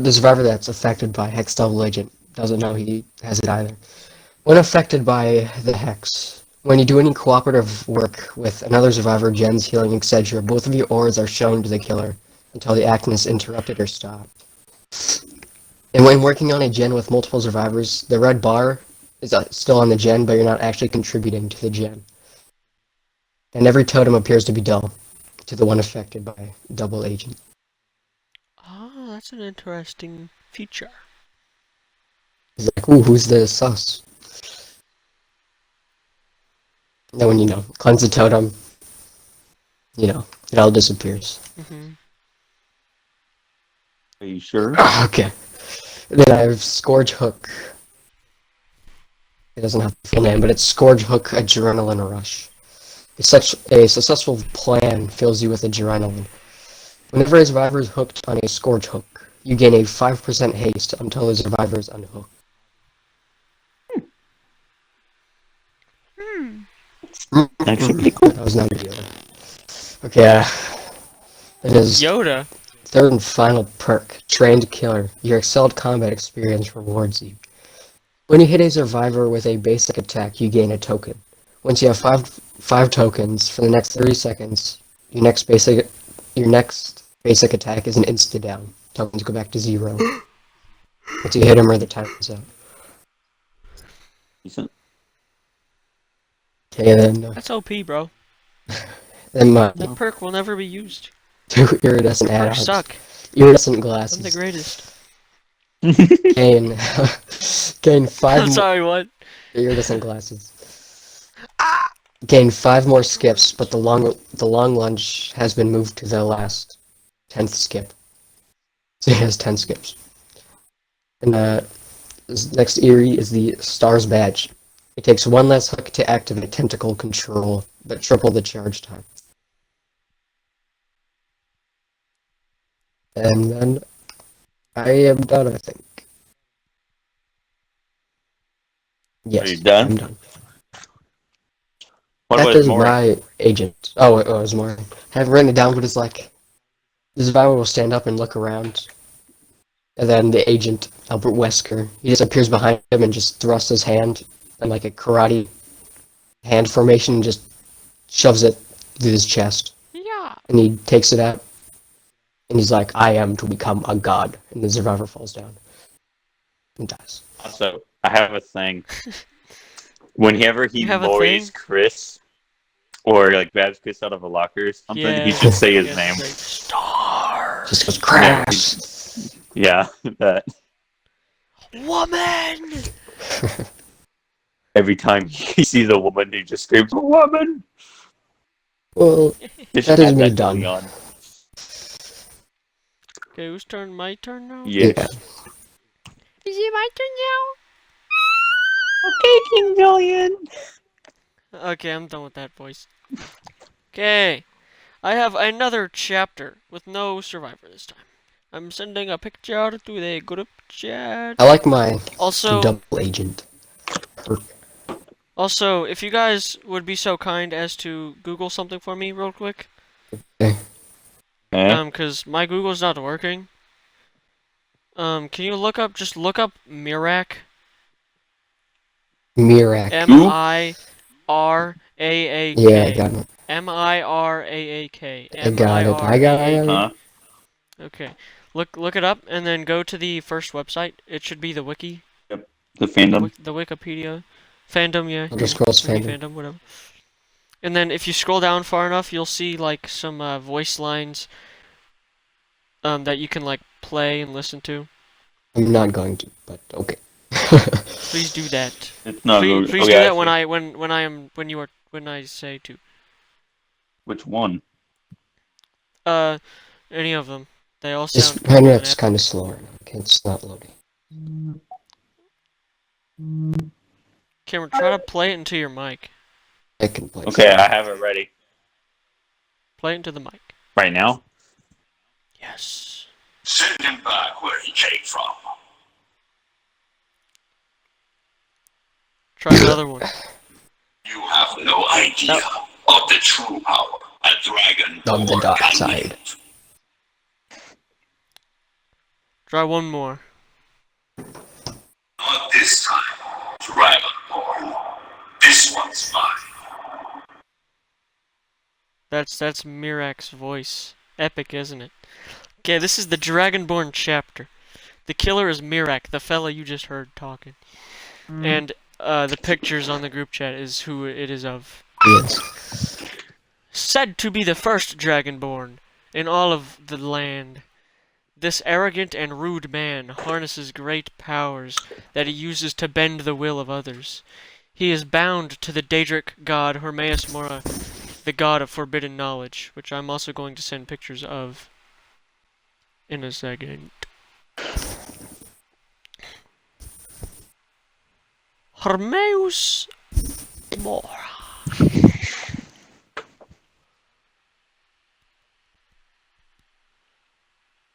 the survivor that's affected by Hex Double Agent doesn't know he has it either. When affected by the Hex, when you do any cooperative work with another survivor, gens, healing, etc., both of your auras are shown to the killer until the action is interrupted or stopped. And when working on a gen with multiple survivors, the red bar is still on the gen, but you're not actually contributing to the gen. And every totem appears to be dull to the one affected by Double Agent. Oh, that's an interesting feature. He's like, ooh, who's the sus? Then when cleanse the totem, it all disappears. Are you sure? Okay. Then I have Scorch Hook. It doesn't have a full name, but it's Scorch Hook Adrenaline Rush. Such a successful plan fills you with adrenaline. Whenever a survivor is hooked on a Scorch Hook, you gain a 5% haste until the survivor is unhooked. Actually, pretty cool. That was not a Yoda. Okay, it is Yoda. third and final perk, Trained Killer. Your excelled combat experience rewards you. When you hit a survivor with a basic attack, you gain a token. Once you have five tokens, for the next 30 seconds, your next basic attack is an insta-down. Tokens go back to 0. Once you hit him or the time is up. Decent. Okay, then... That's OP, bro. Then my That perk will never be used. 2 iridescent Perks add-ons. suck. Iridescent I'm the glasses. greatest. Gain 5 I'm sorry, what? iridescent glasses. Gain 5 more skips, but the long lunge has been moved to the last 10th skip. So it has 10 skips. And this next Eerie is the Stars Badge. It takes 1 less hook to activate Tentacle Control, but triple the charge time. And then I am done, I think. Yes, Are you done? I'm done. What That about is more? my agent. Oh, it was more. I haven't written it down, but it's like the survivor will stand up and look around, and then the agent, Albert Wesker, he just appears behind him and just thrusts his hand in like a karate hand formation and just shoves it through his chest. Yeah. And he takes it out, and he's like, "I am to become a god," and the survivor falls down and dies. Also, I have a thing. Whenever he You have a lorries thing? Chris, or like grabs Chris out of a locker or something, Yeah. he should say his Yeah, name. like, Stars. Just goes crash. Yeah, that. Woman. Every time he sees a woman, he just screams, "Woman!" Well, They that should is add me that to done. Leon. Okay, whose turn? My turn now? Yeah. Is it my turn Okay, King Julian. now? Okay, I'm done with that voice. Okay. I have another chapter with no survivor this time. I'm sending a picture to the group chat. I like my Also, double agent. Also, if you guys would be so kind as to Google something for me real quick. Okay. Cause my Google's not working. Can you just look up Mirac? Mirac. M-I-R-A-A-K. Yeah, I got it. M-I-R-A-A-K. I got it. I got it. Huh? Okay. Look it up and then go to the first website. It should be the wiki. The fandom. The Wikipedia. Fandom, yeah. Elder Scrolls Wiki fandom. fandom, whatever. And then if you scroll down far enough, you'll see like some voice lines that you can like play and listen to. I'm not going to, but okay. Please do that. It's not Please okay, do that see. when I say to. Which one? Any of them. They all This sound Henrik's kind of slower. Okay, it's not loading. Cameron, try to play it into your mic. I can play. Okay, I have it ready. Play it into the mic. Right now? Yes. Send him back where he came from. Try another one. You have no idea of the true power a dragon On the dark can side. wield. Try one more. Not this time, Dragonborn. This one's mine. That's Mirac's voice. Epic, isn't it? Okay, this is the Dragonborn chapter. The killer is Mirac, the fella you just heard talking. And the pictures on the group chat is who it is of. Yes. Said to be the first Dragonborn in all of the land. This arrogant and rude man harnesses great powers that he uses to bend the will of others. He is bound to the Daedric god Hermaeus Mora, the god of forbidden knowledge, which I'm also going to send pictures of in a second. Hermaeus Mora.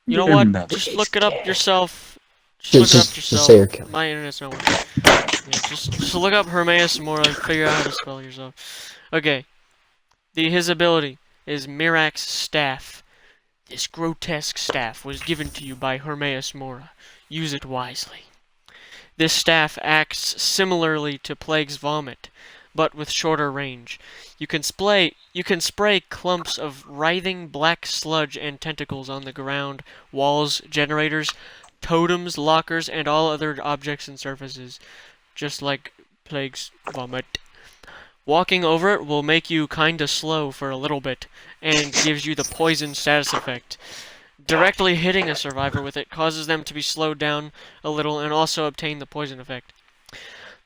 You know what? Just look it up yourself. Just look it up Just say your yourself. killer. My internet's not working. Yeah, just look up Hermaeus Mora and figure out how to spell it yourself. Okay. His ability is Mirax Staff. This grotesque staff was given to you by Hermaeus Mora. Use it wisely. This staff acts similarly to Plague's Vomit, but with shorter range. You can spray clumps of writhing black sludge and tentacles on the ground, walls, generators, totems, lockers, and all other objects and surfaces, just like Plague's Vomit. Walking over it will make you kinda slow for a little bit, and gives you the poison status effect. Directly hitting a survivor with it causes them to be slowed down a little and also obtain the poison effect.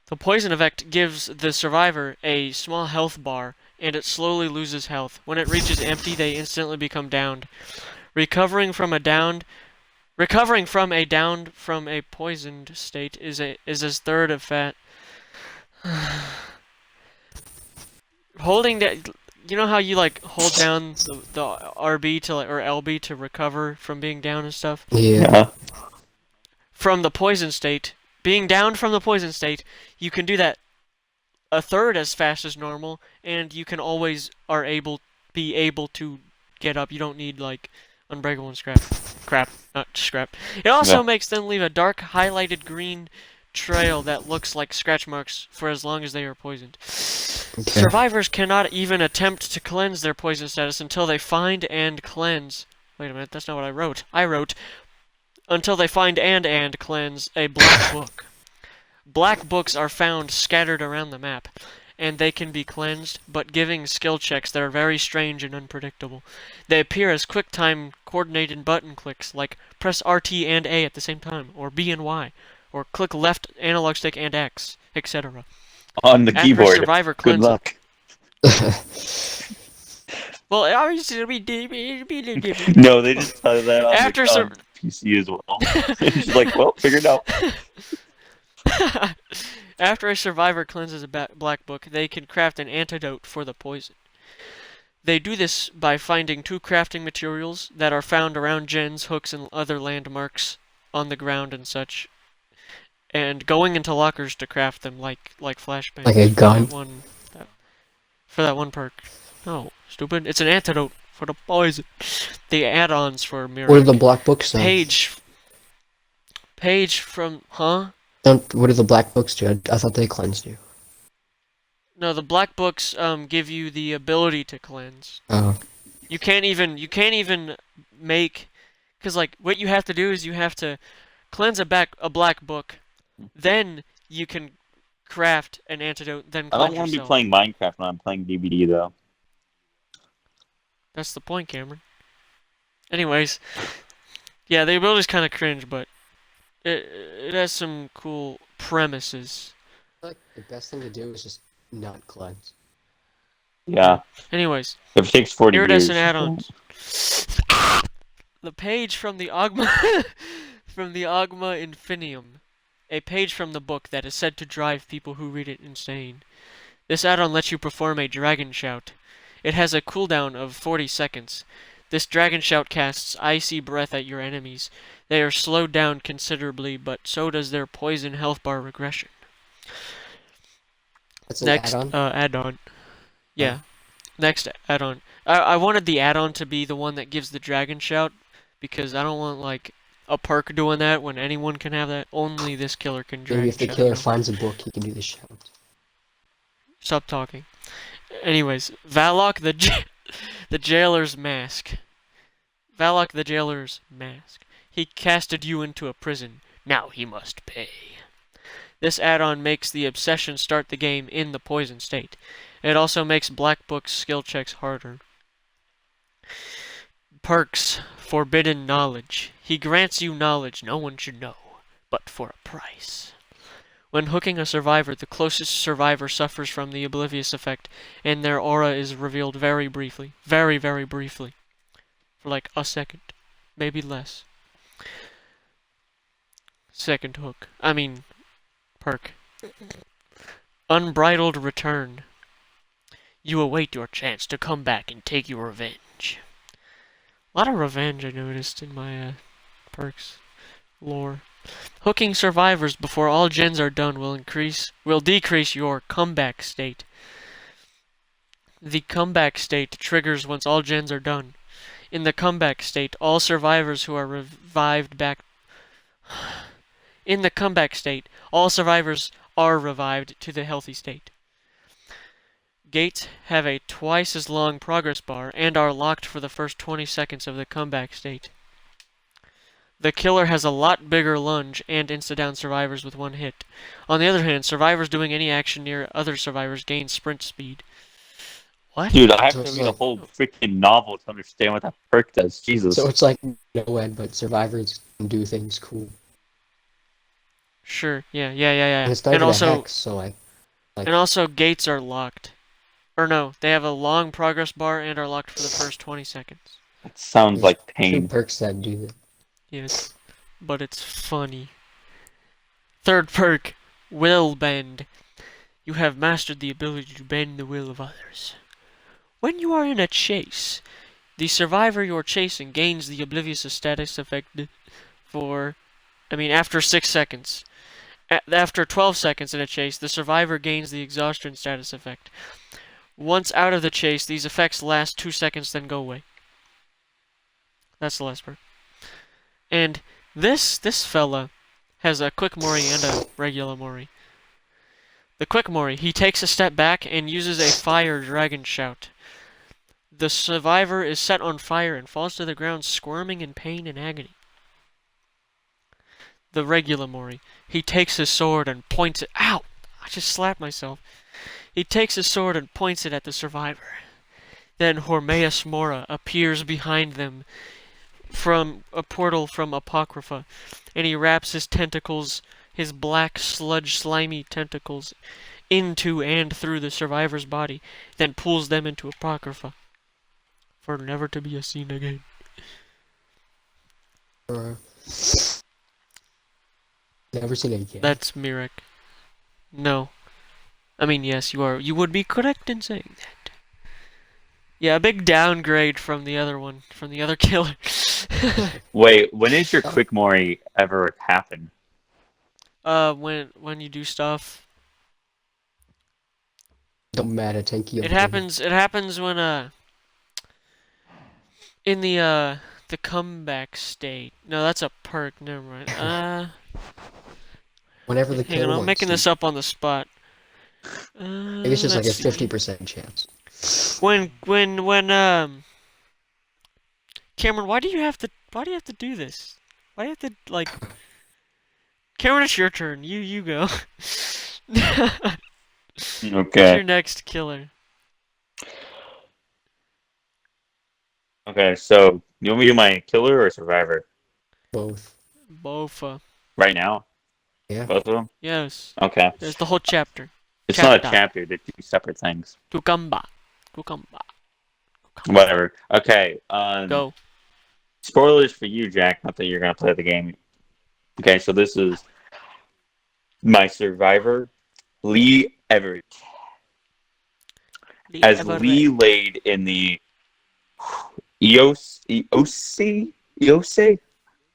The poison effect gives the survivor a small health bar, and it slowly loses health. When it reaches empty, they instantly become downed. Recovering from a downed from a poisoned state is a third of fat. Holding that, you know how you like hold down the RB to or LB to recover from being down and stuff? Yeah. From the poison state, being down from the poison state, you can do that a third as fast as normal, and you can always be able to get up. You don't need like unbreakable and not scrap. It also makes them leave a dark highlighted green trail that looks like scratch marks for as long as they are poisoned. Okay. Survivors cannot even attempt to cleanse their poison status until they find and cleanse. Wait a minute, that's not what I wrote. I wrote until they find and cleanse a black book. Black books are found scattered around the map, and they can be cleansed, but giving skill checks that are very strange and unpredictable. They appear as quick-time coordinated button clicks, like press RT and A at the same time, or B and Y, or click left analog stick and X, etc. On the keyboard. After survivor Good cleanses. luck. Well, obviously it'll be different. No, they just tell you that on After the PC as well. It's like, well, figure it out. After a survivor cleanses a black book, they can craft an antidote for the poison. They do this by finding 2 crafting materials that are found around gens, hooks, and other landmarks on the ground and such, and going into lockers to craft them like flashbangs. Like a gun? For that one perk. No, stupid. It's an antidote for the poison. The add-ons for Mirror. What are the black books say? Page from... Huh? What do the black books do? I thought they cleansed you. No, the black books give you the ability to cleanse. Oh. You can't even make... Because, like, what you have to do is you have to cleanse a black book, then you can craft an antidote, then I cleanse don't want to be yourself. playing Minecraft when I'm playing DBD, though. That's the point, Cameron. Anyways, yeah, the ability's kind of cringe, but it has some cool premises. I feel like the best thing to do is just not cleanse. Yeah. Anyways, If it takes 40 years. Iridescent add-ons. The page from the Ogma from the Ogma Infinium. A page from the book that is said to drive people who read it insane. This add-on lets you perform a Dragon Shout. It has a cooldown of 40 seconds. This Dragon Shout casts icy breath at your enemies. They are slowed down considerably, but so does their poison health bar regression. That's an Next add-on? add-on. Yeah. Next add-on. I wanted the add-on to be the one that gives the Dragon Shout, because I don't want, like, a perk doing that when anyone can have that. Only this killer can Dragon Maybe if the Shout, killer you know? finds a book, he can do the shout. Stop talking. Anyways, Valok the Jailer's Mask. Valok the Jailer's Mask. He casted you into a prison. Now he must pay. This add-on makes the obsession start the game in the poison state. It also makes Black Book's skill checks harder. Perks. Forbidden Knowledge. He grants you knowledge no one should know, but for a price. When hooking a survivor, the closest survivor suffers from the oblivious effect, and their aura is revealed very briefly. Very, very briefly. For like a second. Maybe less. Second hook. Perk. Unbridled Return. You await your chance to come back and take your revenge. A lot of revenge I noticed in my perks lore. Hooking survivors before all gens are done will decrease your comeback state. The comeback state triggers once all gens are done. In the comeback state, all survivors who are revived back. In the comeback state, all survivors are revived to the healthy state. Gates have a twice as long progress bar and are locked for the first 20 seconds of the comeback state. The killer has a lot bigger lunge and insta-down survivors with one hit. On the other hand, survivors doing any action near other survivors gain sprint speed. What? Dude, I have So to it's read a like- whole freaking novel to understand what that perk does. Jesus. So it's like no-ed, but survivors can do things cool. Sure, yeah. And it's not And even also, a hex, so like and also gates are locked. Or no, they have a long progress bar and are locked for the first 20 seconds. It sounds there's like 2 pain. perks that do that. Yes, but it's funny. Third perk, Will Bend. You have mastered the ability to bend the will of others. When you are in a chase, the survivor you're chasing gains the oblivious status effect after 6 seconds. After 12 seconds in a chase, the survivor gains the exhaustion status effect. Once out of the chase, these effects last 2 seconds, then go away. That's the last perk. And this fella has a quick Mori and a regular Mori. The quick Mori, he takes a step back and uses a fire dragon shout. The survivor is set on fire and falls to the ground squirming in pain and agony. The regular Mori, he takes his sword and points it. Ow! I just slapped myself. He takes his sword and points it at the survivor. Then Hormeus Mora appears behind them from a portal from Apocrypha, and he wraps his tentacles, his black sludge slimy tentacles, into and through the survivor's body, then pulls them into Apocrypha, for never to be seen again. Never seen it again. That's Mirek. No. Yes, you would be correct in saying that. Yeah, a big downgrade from the other one, from the other killer. Wait, when is your quick Mori ever happen? When you do stuff. Don't matter, tanky. It happens when in the comeback state. No, that's a perk, never mind. Whenever the Hang killer on, I'm wants making to. this up on the spot. I guess it's like a Let's see. 50% chance. When Cameron, why do you have to do this? Why do you have to Cameron, it's your turn. You go. Who's Okay. your next killer? Okay, so you want me to do my killer or survivor? Both. Both. Right now? Yeah. Both of them? Yes. Okay. There's the whole chapter. It's not a Chapter. chapter, they're 2 separate things. Cucumba. Whatever. Okay, Go. spoilers for you, Jack, not that you're gonna play the game. Okay, so this is my survivor, Lee Everett. As Lee laid in the EOC? I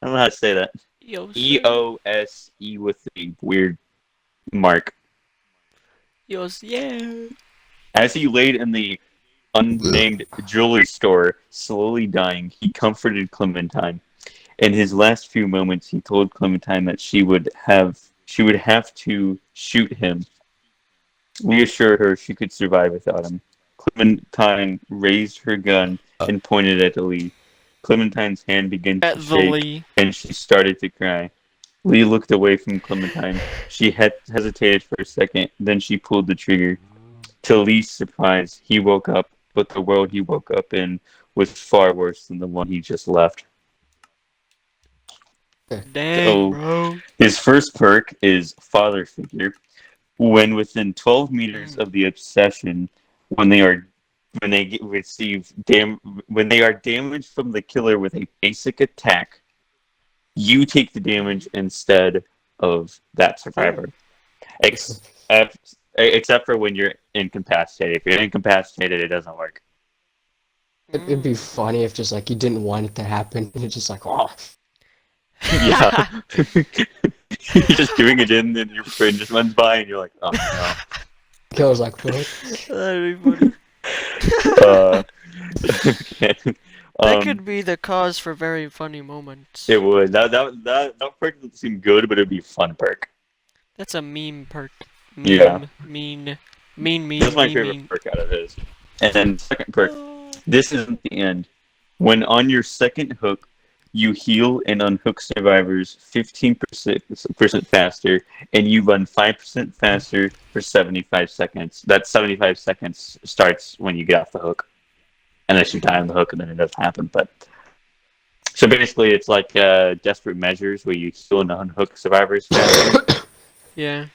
don't know how to say that. EOSE with the weird mark. Yeah. As he laid in the unnamed jewelry store, slowly dying, he comforted Clementine. In his last few moments, he told Clementine that she would have to shoot him. Lee assured her she could survive without him. Clementine raised her gun and pointed at Lee. Clementine's hand began to shake, Lee. and she started to cry. Lee looked away from Clementine. She hesitated for a second, then she pulled the trigger. To Lee's surprise, he woke up, but the world he woke up in was far worse than the one he just left. Dang, So, bro. his first perk is Father Figure. When within 12 meters of the obsession, when they are when they get, receive when they are damaged from the killer with a basic attack, you take the damage instead of that survivor. Except for when you're incapacitated. If you're incapacitated, it doesn't work. It'd be funny if just like you didn't want it to happen, and it's just like, oh, Yeah. You're just doing it in, and your friend just runs by, and you're like, oh no. killer's like, what? That'd be funny. Okay. That could be the cause for very funny moments. It would. That perk doesn't seem good, but it'd be a fun perk. That's a meme perk. Yeah. Mean. That's my favorite perk out of his. And then second perk. This isn't the end. When on your second hook, you heal and unhook survivors 15% faster, and you run 5% faster for 75 seconds. That 75 seconds starts when you get off the hook. Unless you die on the hook, and then it doesn't happen. But so basically, it's like desperate measures where you heal and unhook survivors faster. Yeah.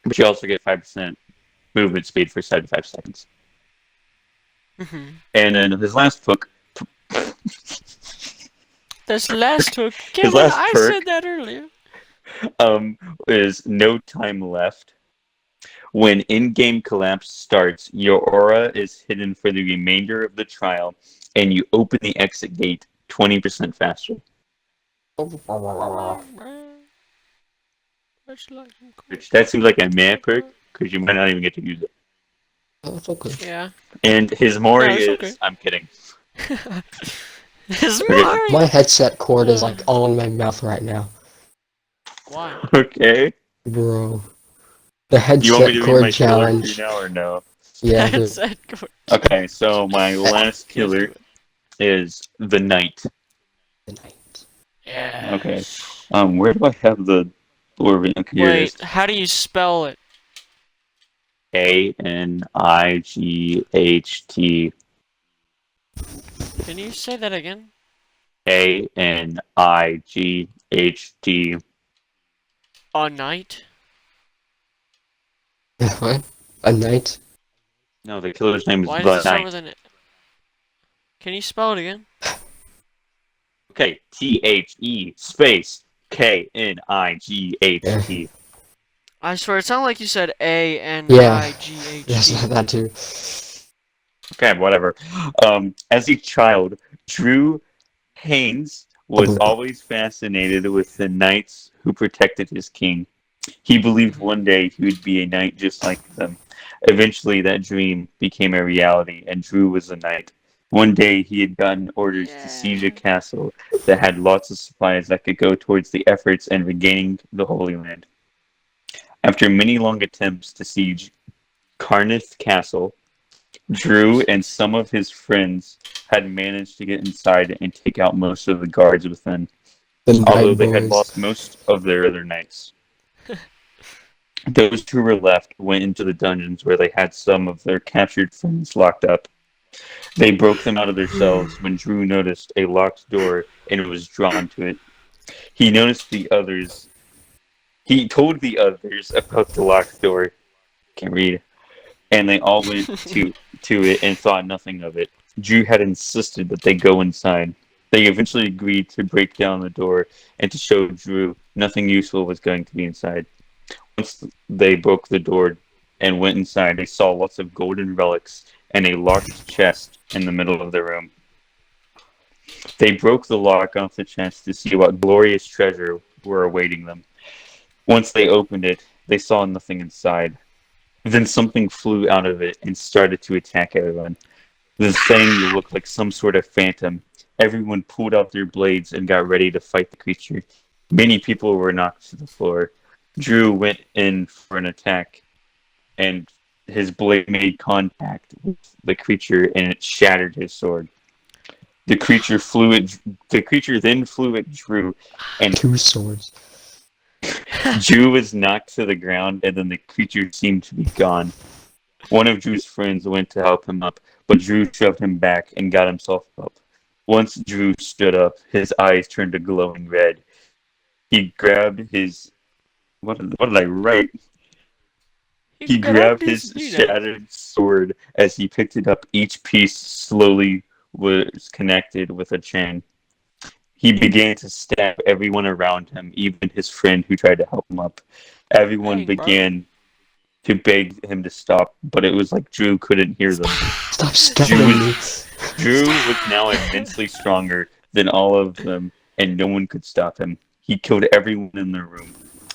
But you also get 5% movement speed for 75 seconds. Mm-hmm. And then his last hook. This last hook. His last I perk, said that earlier. is no time left. When in-game collapse starts, your aura is hidden for the remainder of the trial, and you open the exit gate 20% faster. Which that seems like a meh perk, because you might not even get to use it. That's okay. Yeah. And his Mori No, is... it's okay. I'm kidding. His Mori! My headset cord is like all in my mouth right now, Why? Okay. bro. The You want me headset to read cord my killer for you challenge. now, or no? Yeah, dude. Headset cord. Okay, so my last killer is the Knight. The night. Yeah. Okay. Where do I have the Orvin? Okay, here it is. Wait, how do you spell it? Anight. Can you say that again? Anight. A night? What? A night? No, the killer's name is Why the does it start Knight. with an... Can you spell it again? Okay, THE space KNIGHT. I swear, it sounded like you said A-N-I-G-H-T. Yes, that too. Okay, whatever. As a child, Drew Haynes was always fascinated with the knights who protected his king. He believed one day he would be a knight just like them. Eventually, that dream became a reality, and Drew was a knight. One day, he had gotten orders to siege a castle that had lots of supplies that could go towards the efforts in regaining the Holy Land. After many long attempts to siege Carnith Castle, Drew and some of his friends had managed to get inside and take out most of the guards within, although they had lost most of their other knights. Those who were left went into the dungeons where they had some of their captured friends locked up. They broke them out of their cells when Drew noticed a locked door and was drawn to it. He noticed the others. He told the others about the locked door. Can't read. And they all went to it and thought nothing of it. Drew had insisted that they go inside. They eventually agreed to break down the door and to show Drew nothing useful was going to be inside. Once they broke the door and went inside, they saw lots of golden relics and a locked chest in the middle of the room. They broke the lock off the chest to see what glorious treasure were awaiting them. Once they opened it, they saw nothing inside. Then something flew out of it and started to attack everyone. The thing looked like some sort of phantom. Everyone pulled out their blades and got ready to fight the creature. Many people were knocked to the floor. Drew went in for an attack, and his blade made contact with the creature, and it shattered his sword. The creature then flew at Drew, and 2 swords. Drew was knocked to the ground, and then the creature seemed to be gone. One of Drew's friends went to help him up, but Drew shoved him back and got himself up. Once Drew stood up, his eyes turned a glowing red. he grabbed his... What did I write? He grabbed grabbed his you know. shattered sword. As he picked it up, each piece slowly was connected with a chain. He began to stab everyone around him, even his friend who tried to help him up. Everyone Dang, began to beg him to stop, but it was like Drew couldn't hear them. Stop stabbing me. Drew was now immensely stronger than all of them, and no one could stop him. He killed everyone in the room.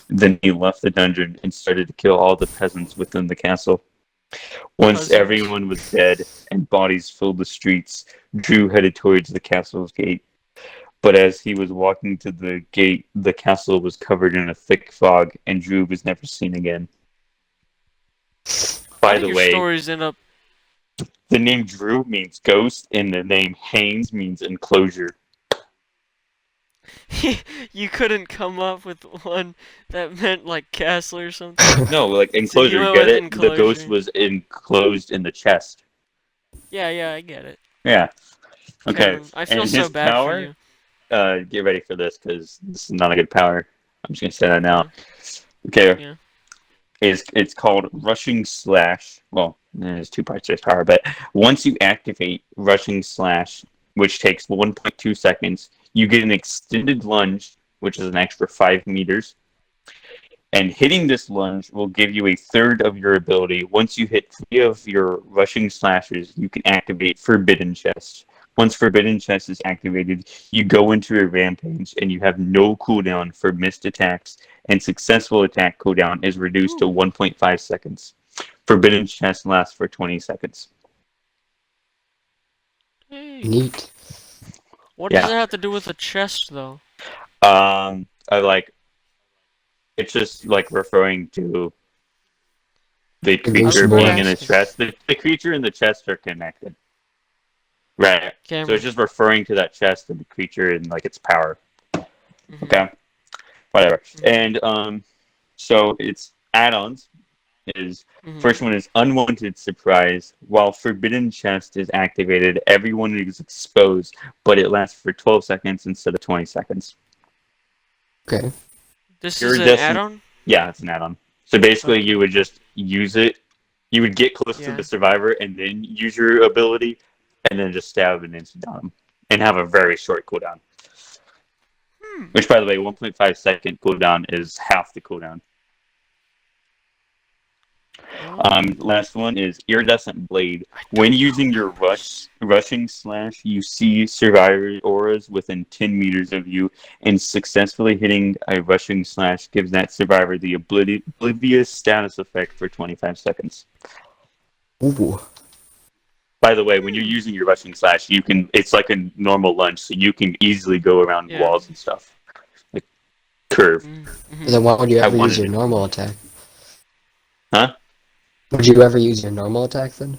Then he left the dungeon and started to kill all the peasants within the castle. Once everyone was dead and bodies filled the streets, Drew headed towards the castle's gate. But as he was walking to the gate, the castle was covered in a thick fog, and Drew was never seen again. By the way, stories end up... the name Drew means ghost, and the name Haynes means enclosure. You couldn't come up with one that meant like castle or something? No, like enclosure, So you get it? enclosure. The ghost was enclosed in the chest. Yeah, I get it. Yeah. Okay. I feel and so his bad power, for you. Get ready for this, because this is not a good power. I'm just going to say that now. Okay. Yeah. It's called Rushing Slash. Well, there's two parts to this power, but once you activate Rushing Slash, which takes 1.2 seconds, you get an extended lunge, which is an extra 5 meters. And hitting this lunge will give you a third of your ability. Once you hit 3 of your Rushing Slashes, you can activate Forbidden Chest. Once Forbidden Chest is activated, you go into a rampage, and you have no cooldown for missed attacks, and successful attack cooldown is reduced to 1.5 seconds. Forbidden Chest lasts for 20 seconds. Hey. Neat. What does it have to do with a chest, though? It's just like referring to the The creature Invincible. being in the chest. The creature and the chest are connected. Right. Okay. So it's just referring to that chest and the creature and like its power. Mhm. Okay. Whatever. And so its add-ons is first one is Unwanted Surprise. While Forbidden Chest is activated, everyone is exposed, but it lasts for 12 seconds instead of 20 seconds. Okay. This is an Iridescent- add-on? Yeah, it's an add-on. So basically, you would just use it. You would get close to the survivor and then use your ability, and then just stab and instant down them, and have a very short cooldown. Which, by the way, 1.5 second cooldown is half the cooldown. Last one is Iridescent Blade. When using your Rushing Slash, you see survivor auras within 10 meters of you, and successfully hitting a Rushing Slash gives that survivor the Oblivious status effect for 25 seconds. Ooh. By the way, when you're using your Rushing Slash, it's like a normal lunge, so you can easily go around walls and stuff. Like, curve. Then why would you ever use your normal attack? Huh? Would you ever use your normal attack then?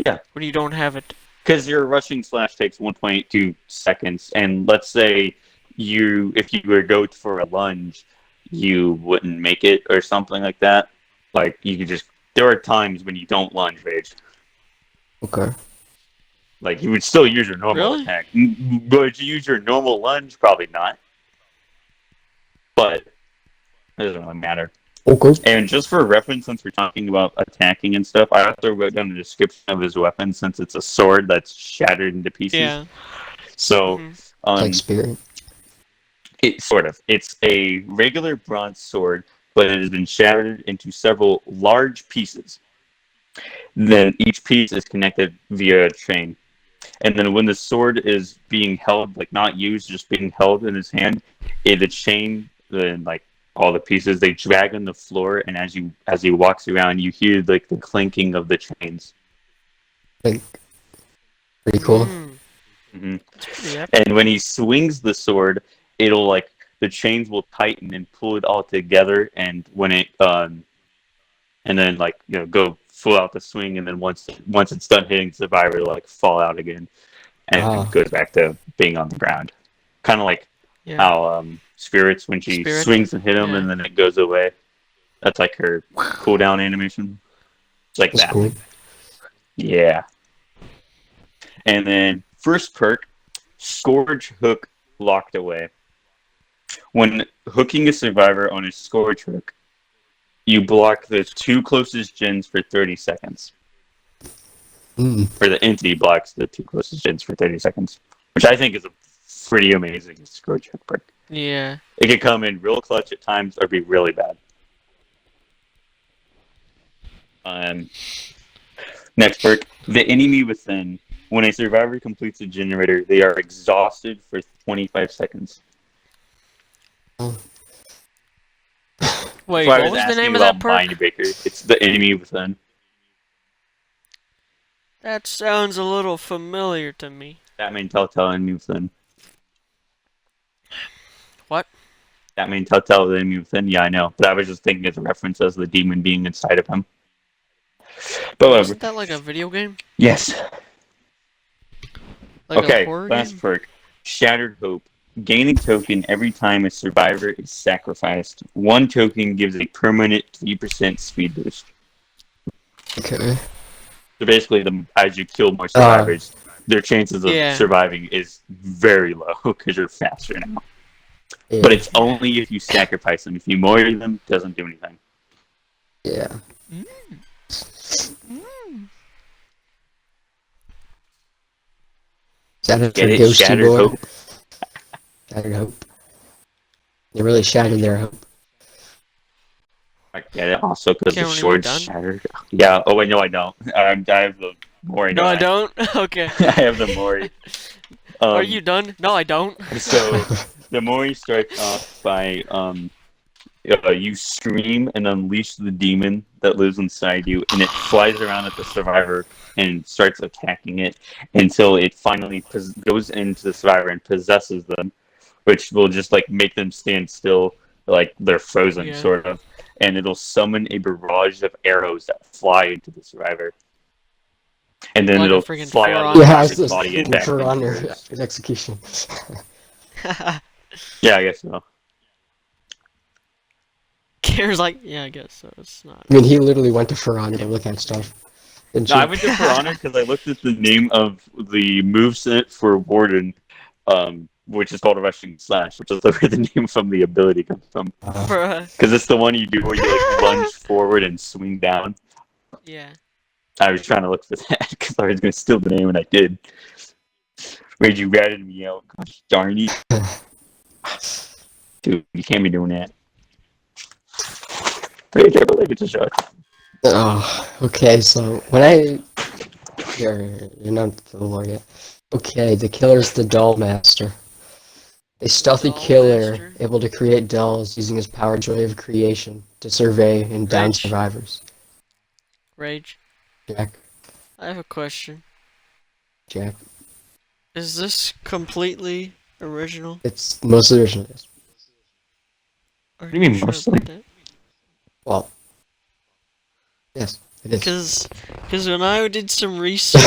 Yeah. When you don't have it. Because your Rushing Slash takes 1.2 seconds, and let's say if you were to go for a lunge, you wouldn't make it or something like that. Like, you could just... There are times when you don't lunge rage. Okay. Like, you would still use your normal attack. Would you use your normal lunge? Probably not. But it doesn't really matter. Okay. And just for reference, since we're talking about attacking and stuff, I also wrote down the description of his weapon, since it's a sword that's shattered into pieces. Yeah. So, like Spirit. It's a regular bronze sword, but it has been shattered into several large pieces. Then each piece is connected via a chain. And then when the sword is being held, like not used, just being held in his hand, the chain, then like all the pieces, they drag on the floor, and as he walks around, you hear like the clinking of the chains. Like, pretty cool. And when he swings the sword, it'll like the chains will tighten and pull it all together, and when it and then like go full out the swing, and then once it's done hitting the survivor, it'll like fall out again, and it goes back to being on the ground, kind of like how Spirits, when she swings and hit him, and then it goes away. That's like her cooldown animation. It's like that. Cool. Yeah. And then first perk, Scorch Hook locked away. When hooking a survivor on a Scorch Hook, you block the 2 closest gens for 30 seconds. Or the entity blocks the 2 closest gens for 30 seconds. Which I think is a pretty amazing Scorch Hook perk. Yeah. It can come in real clutch at times or be really bad. Next perk, the enemy within. When a survivor completes a generator, they are exhausted for 25 seconds. Wait, So I what was the name of that perk? Mindbreaker. It's the enemy within. That sounds a little familiar to me. That main Telltale enemy within. What? That main Telltale enemy within. Yeah, I know, but I was just thinking as a reference as the demon being inside of him. But whatever. Isn't that like a video game? Yes. Like Okay, a horror last game? perk. Shattered Hope. Gain a token every time a survivor is sacrificed. 1 token gives a permanent 3% speed boost. Okay. So basically, as you kill more survivors, their chances of surviving is very low because you're faster now. Yeah. But it's only if you sacrifice them. If you motor them, it doesn't do anything. Yeah. Shattered Get it? Ghosty Shattered boy. Hope. Shattered Hope. They really shattered their hope. I get it also because the Cameron, are you sword's done? shattered. Yeah. Oh wait, no, I don't. I have the Mori. No, I don't? Okay. I have the Mori. Are you done? No, I don't. So the Mori starts off by you scream and unleash the demon that lives inside you, and it flies around at the survivor and starts attacking it until it finally goes into the survivor and possesses them, which will just like make them stand still, like they're frozen, sort of. And it'll summon a barrage of arrows that fly into the survivor. And then Like it'll a fly For out Honor. of Yeah, I was its just body and thinking back For into Honor yours. in execution. Yeah, I guess so. Cares like, yeah, I guess so. It's not. I mean, he literally went to For Honor to look at stuff. No, I went to For Honor because I looked at the name of the moveset for Warden, which is called a Rushing Slash, which is where the name from the ability comes from. Bruh. Because it's the one you do where you like lunge forward and swing down. Yeah. I was trying to look for that because I was going to steal the name and I did. Wait, you ratted me out. Gosh darn you. Dude, you can't be doing that. Rage, I believe it's a shot. Oh, okay, so when you're not the lore yet. Okay, the killer's the Doll Master. A stealthy Doll killer Master? able to create dolls using his power joy of creation to survey and down Rage? survivors. Rage. Jack, I have a question. Jack. Is this completely original? It's mostly original, yes. What do you mean mostly? That? Yes, it is. Because when I did some research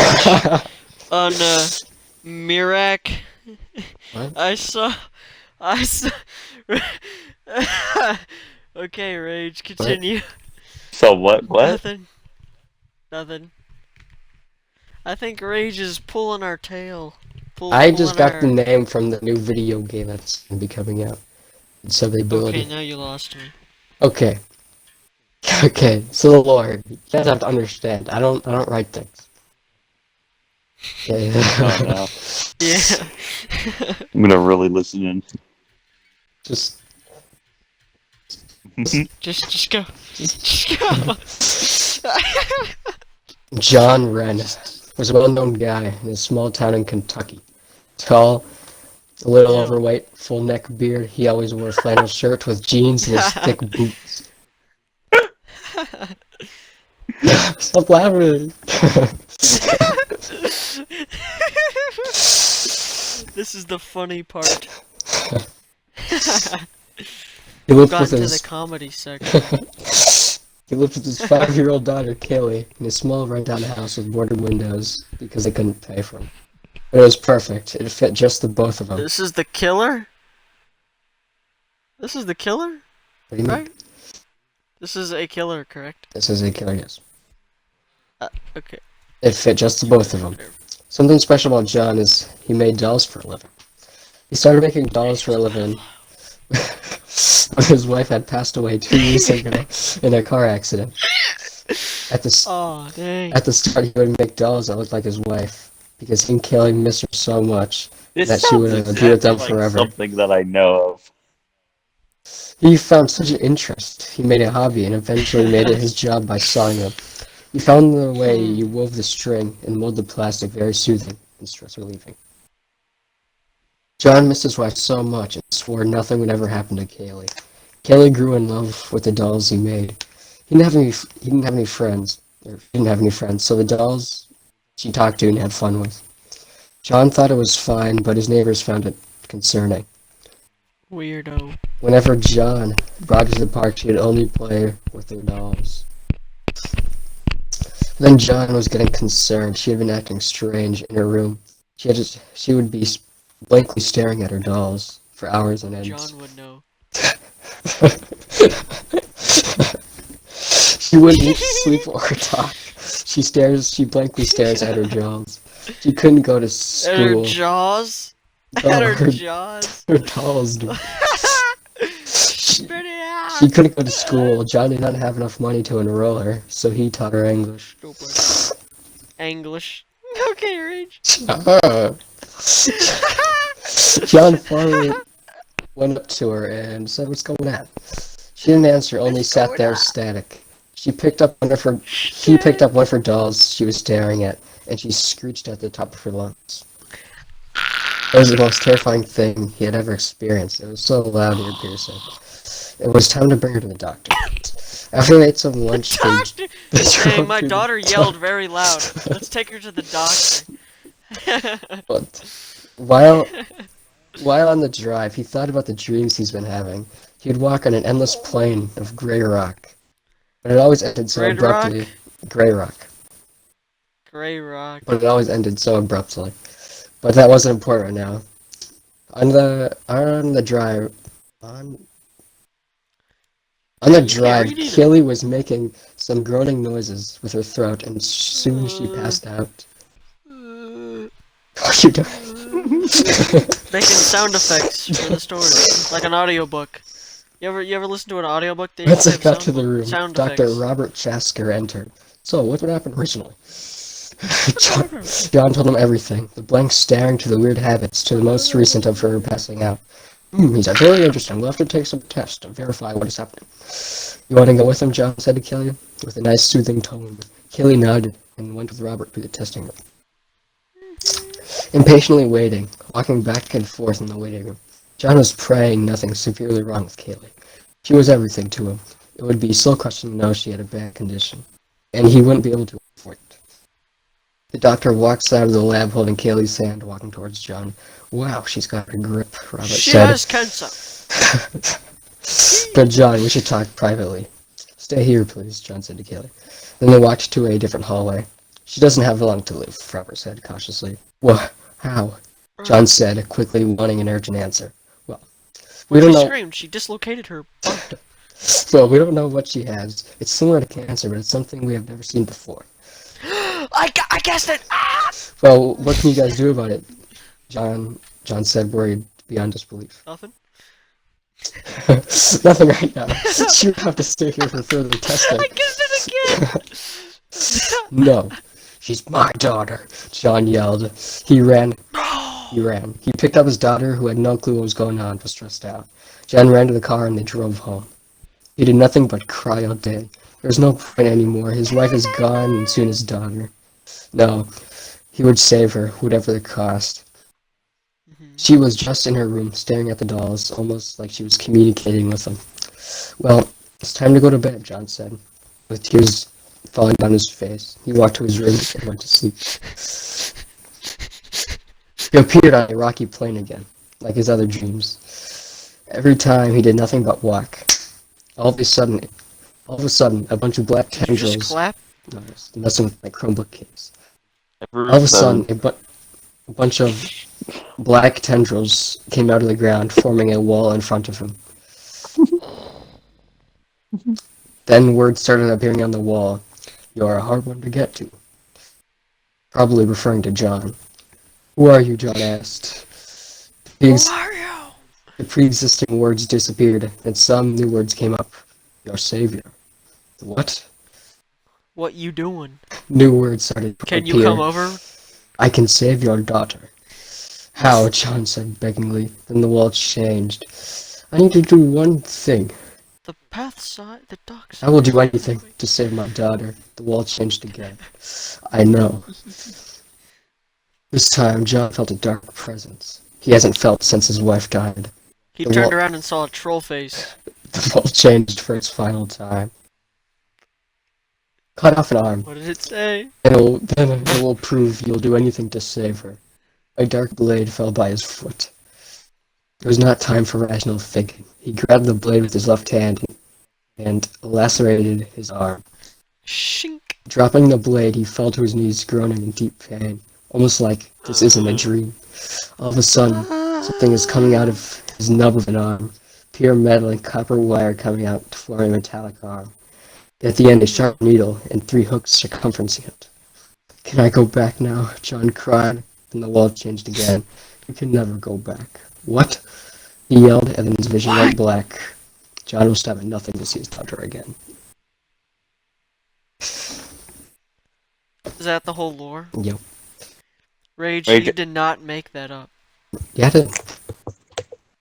on Mirac, What? I saw. Okay, Rage, continue. So what? Nothing. I think Rage is pulling our tail. I just got the pulling name from the new video game that's going to be coming out. It's the ability. Okay, now you lost me. Okay. Okay, so the lore. You guys have to understand. I don't write things. Okay. Oh no. Yeah. I'm going to really listen in. Just Just go. Just go. John Wren was a well-known guy in a small town in Kentucky. Tall, a little Ew. overweight, full neck beard. He always wore a flannel shirt with jeans and his thick boots. Stop laughing. This is the funny part. He lived Got with into his the comedy section. he lived with his 5-year-old daughter Kaylee in a small rundown house with boarded windows because they couldn't pay for them. But it was perfect. It fit just the both of them. This is the killer? This is the killer? What do you mean? Right? This is a killer, correct? This is a killer, yes. Okay. It fit just the both of them. Something special about John is he made dolls for a living. He started making dolls for a living His wife had passed away 2 years ago in a car accident. At the Oh, dang. At the start, he would make dolls that looked like his wife, because he and Kelly missed her so much This that she sounds would be with exactly them like forever. something that I know of. He found such an interest. He made it a hobby and eventually made it his job by sawing them. He found the way you wove the string and molded the plastic very soothing and stress relieving. John missed his wife so much and swore nothing would ever happen to Kaylee. Kaylee grew in love with the dolls he made. He didn't have any friends, so the dolls she talked to and had fun with. John thought it was fine, but his neighbors found it concerning. Weirdo. Whenever John brought her to the park, she would only play with their dolls. Then John was getting concerned. She had been acting strange in her room. She would be blankly staring at her dolls for hours on end. John would know. She wouldn't eat, sleep, or talk. She blankly stares at her dolls. She couldn't go to At her school. jaws? Oh, At her jaws? Her dolls, dude. Spit it out! She couldn't go to school. John did not have enough money to enroll her, so he taught her English. Stupid. English. Okay, Rage. John finally went up to her and said, "What's going on?" She didn't answer, only sat there static. He picked up one of her dolls she was staring at, and she screeched at the top of her lungs. It was the most terrifying thing he had ever experienced. It was so loud and piercing. It was time to bring her to the doctor. After they ate some lunch, Doctor! Hey, my daughter yelled very loud. Let's take her to the doctor. But while on the drive, he thought about the dreams he's been having. He'd walk on an endless plain of gray rock. But it always ended so abruptly. Gray rock. Gray rock. But it always ended so abruptly. But that wasn't important right now. On the drive, Kelly was making some groaning noises with her throat, and soon she passed out. What are you doing? Making sound effects for the story, like an audiobook. You ever listen to an audiobook? Once I got to the room, sound Dr. effects. Robert Chasker entered. So, what would happen originally? John told him everything, the blank staring to the weird habits, to the most recent of her passing out. He said, very interesting. We'll have to take some tests to verify what is happening. You want to go with him, John said to Kelly, with a nice soothing tone. Kelly nodded and went with Robert to the testing room. Impatiently waiting, walking back and forth in the waiting room, John was praying nothing severely wrong with Kaylee. She was everything to him. It would be soul crushing to know she had a bad condition, and he wouldn't be able to afford it. The doctor walks out of the lab holding Kaylee's hand, walking towards John. Wow, she's got a grip, Robert said. She has cancer. But John, we should talk privately. Stay here, please, John said to Kaylee. Then they walked to a different hallway. She doesn't have long to live, Robert said cautiously. What? How? John said, quickly wanting an urgent answer. Well, we don't know. She screamed. She dislocated her butt. Well, we don't know what she has. It's similar to cancer, but it's something we have never seen before. I guessed it! Ah! Well, what can you guys do about it? John said, worried beyond disbelief. Nothing? Nothing right now. You have to stay here for further testing. I guessed it again! No. She's my daughter, John yelled. He ran. He picked up his daughter, who had no clue what was going on, but stressed out. John ran to the car and they drove home. He did nothing but cry all day. There was no point anymore. His wife is gone, and soon his daughter. No, he would save her, whatever the cost. She was just in her room, staring at the dolls, almost like she was communicating with them. Well, it's time to go to bed, John said, with tears falling down his face. He walked to his room and went to sleep. He appeared on a rocky plain again, like his other dreams. Every time he did nothing but walk. All of a sudden, a bunch of black tendrils. Did you just clap? No, I was messing with my Chromebook case. All of a sudden, a bunch of black tendrils came out of the ground, forming a wall in front of him. Then words started appearing on the wall. You're a hard one to get to. Probably referring to John. Who are you, John asked. Who are you? The pre-existing words disappeared, and some new words came up. Your savior. What? What you doing? New words started to Can appear. you come over? I can save your daughter. How? John said beggingly. Then the wall changed. I need to do one thing. The path side, the dark side. I will do anything to save my daughter. The wall changed again. I know. This time, John felt a dark presence. He hasn't felt since his wife died. He The turned wall- around and saw a troll face. The wall changed for its final time. Cut off an arm. What did it say? Then it will prove you'll do anything to save her. A dark blade fell by his foot. It was not time for rational thinking. He grabbed the blade with his left hand and lacerated his arm. Shink. Dropping the blade, he fell to his knees, groaning in deep pain, almost like this isn't a dream. All of a sudden, something is coming out of his nub of an arm, pure metal and copper wire coming out to form a metallic arm. At the end, a sharp needle and 3 hooks circumferencing it. Can I go back now? John cried, and the wall changed again. You can never go back. What? He yelled, and then his vision went black. John will stop at nothing to see his daughter again. Is that the whole lore? Yep. Rage, Rage- you did not make that up. Yeah, what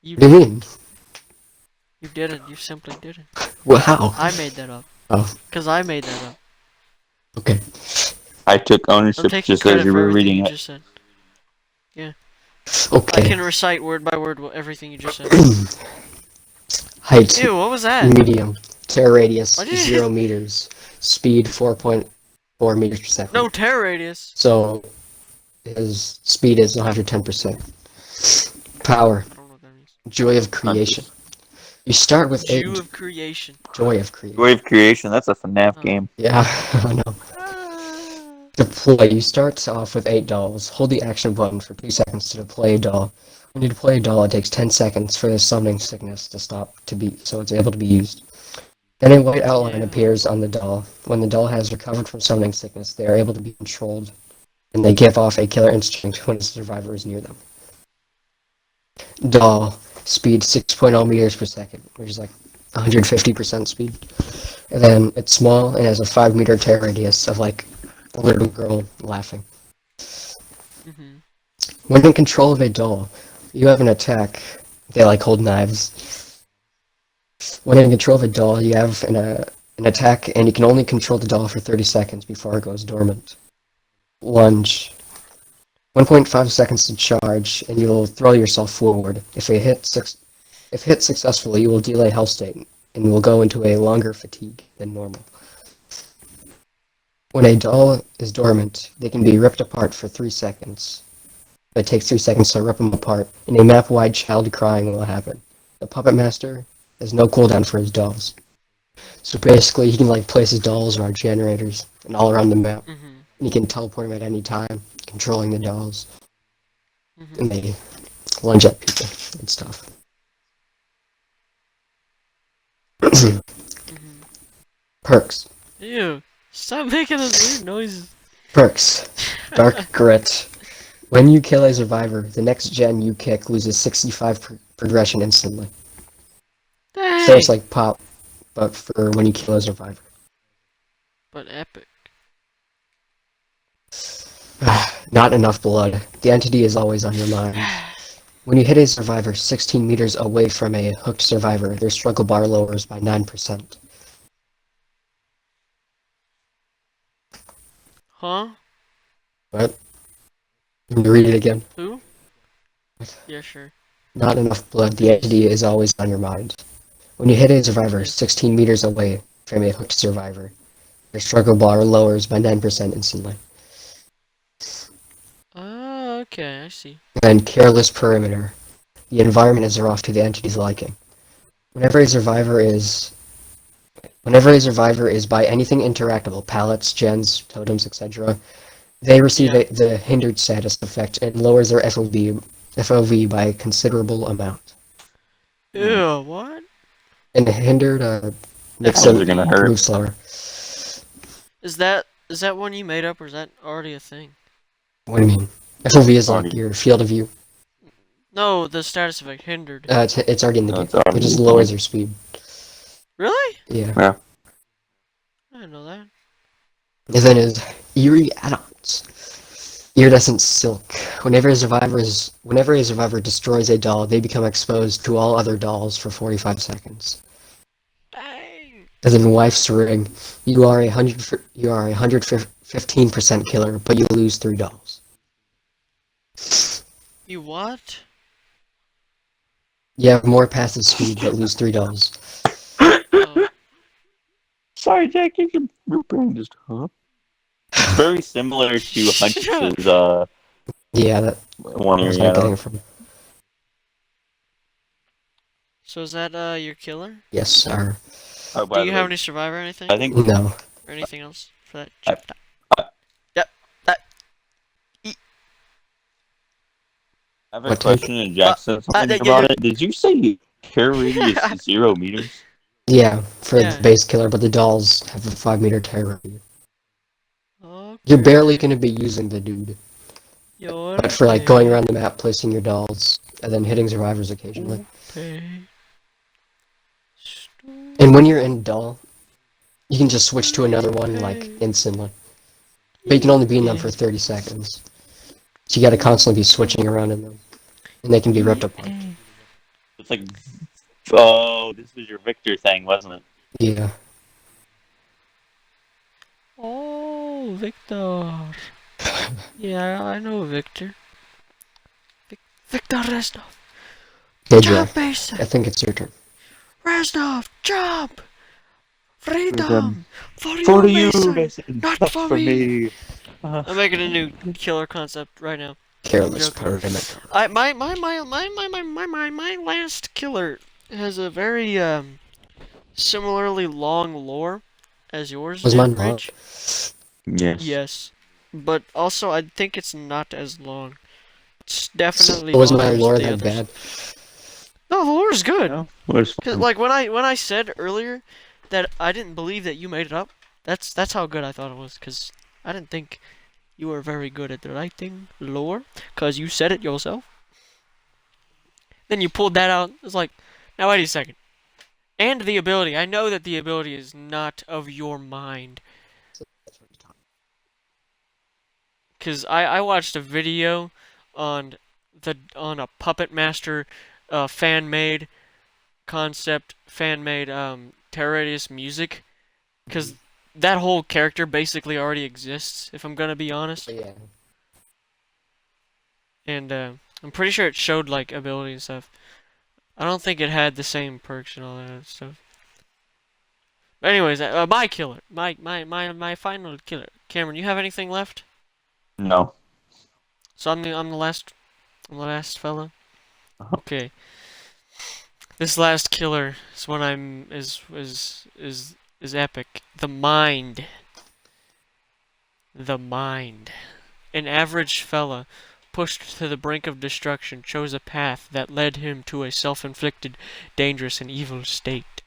You do you mean? You didn't. You simply didn't. Well, how? I made that up. Oh, Because I made that up. okay. I took I'm ownership taking just as credit you for were everything reading you it. just said. I Okay. can recite word by word everything you just said. Height, Ew, what was that? medium. Tear radius, What did you- 0 meters. Speed, 4.4 meters per second. No, terror radius. So, his speed is 110%. Power, I don't know what that means. joy of creation. You start with 8. Jew of creation. Joy of creation. Wave creation, that's a FNAF Oh. game. Yeah, I know. Deploy. You start off with 8 dolls. Hold the action button for 2 seconds to deploy a doll. When you deploy a doll, it takes 10 seconds for the summoning sickness to stop so it's able to be used. Then a white outline Yeah. appears on the doll. When the doll has recovered from summoning sickness, they are able to be controlled, and they give off a killer instinct when a survivor is near them. Doll. Speed 6.0 meters per second, which is like 150% speed. And then it's small and has a 5-meter tear radius of like a little girl laughing. Mm-hmm. When in control of a doll, you have an attack. They like hold knives. When in control of a doll, you have an attack, and you can only control the doll for 30 seconds before it goes dormant. Lunge. 1.5 seconds to charge, and you'll throw yourself forward. If hit successfully, you will delay health state, and will go into a longer fatigue than normal. When a doll is dormant, they can be ripped apart for 3 seconds. It takes 3 seconds to rip them apart, and a map-wide child crying will happen. The Puppet Master has no cooldown for his dolls. So basically, he can like place his dolls around generators and all around the map. Mm-hmm. And he can teleport them at any time, controlling the dolls. Mm-hmm. And they lunge at people and stuff. Mm-hmm. Perks. Ew. Stop making those weird noises. Perks. Dark Grit. When you kill a survivor, the next gen you kick loses 65 progression instantly. Dang. So it's like pop, but for when you kill a survivor. But epic. Not enough blood. The entity is always on your mind. When you hit a survivor 16 meters away from a hooked survivor, their struggle bar lowers by 9%. Huh? What? Can you read it again? Who? Yeah, sure. Not enough blood. The entity is always on your mind. When you hit a survivor 16 meters away from a hooked survivor, their struggle bar lowers by 9% instantly. Oh, okay, I see. And careless perimeter. The environment is off to the entity's liking. Whenever a survivor is by anything interactable, pallets, gens, totems, etc., they receive the hindered status effect and lowers their FOV by a considerable amount. Ew, what? And hindered makes Those them are gonna hurt. move slower. Is that one you made up, or is that already a thing? What do you mean? FOV is like Already. your field of view. No, the status effect hindered. It's already in the No, game. it's already It just in the lowers game. your speed. Really? Yeah. Yeah. I didn't know that. And then is Eerie add-ons. Iridescent Silk. Whenever a survivor destroys a doll, they become exposed to all other dolls for 45 seconds. Dang. And then Wife's Ring. You are a 115% killer, but you lose 3 dolls. You what? You have more passive speed, but lose 3 dolls. Oh. Sorry, Jack, your brain just It's very similar to Huntress's Yeah, that one was area. not getting it from. So is that your killer? Yes, sir. Oh, Do by you the have way, any survivor or anything? I think No. Or anything else for that I- chapter? Yep. I have a What question, and Jack said something yeah, about yeah. it. Did you say care radius is 0 meters? Yeah, for Yeah. the base killer, but the dolls have a 5-meter terror radius. Okay. You're barely going to be using the dude. You're But for like going around the map, placing your dolls, and then hitting survivors occasionally. And when you're in doll, you can just switch to another one like instantly. But you can only be in them for 30 seconds. So you gotta constantly be switching around in them. And they can be ripped apart. It's like, oh, this was your Victor thing, wasn't it? Yeah. Oh, Victor. Yeah, I know Victor. Victor Reznov. Hey, Jump, Jack. Mason. I think it's your turn. Reznov, jump. Freedom. Freedom. For For you, you, Mason. Mason. Not for me. me. I'm making a new killer concept right now. Careless Joking. perimeter. My last killer has a very similarly long lore as yours Was did, mine long? Rich. Yes. Yes, but also I think it's not as long. It's definitely Was my longer than lore the that others. bad? No, the lore is good. No, where's 'Cause, like when I said earlier that I didn't believe that you made it up. That's how good I thought it was. 'Cause I didn't think you were very good at writing lore. 'Cause you said it yourself. Then you pulled that out. It's like, now wait a second. And the ability. I know that the ability is not of your mind. Cause I watched a video on a Puppet Master fan made concept, fan made Terror Radius music. Cause that whole character basically already exists, if I'm gonna be honest. Yeah. And I'm pretty sure it showed like ability and stuff. I don't think it had the same perks and all that stuff. But anyways, my killer, my final killer. Cameron, you have anything left? No. So I'm the last fella. Okay. This last killer is what is epic. The mind. The mind. An average fella, pushed to the brink of destruction, chose a path that led him to a self-inflicted, dangerous, and evil state.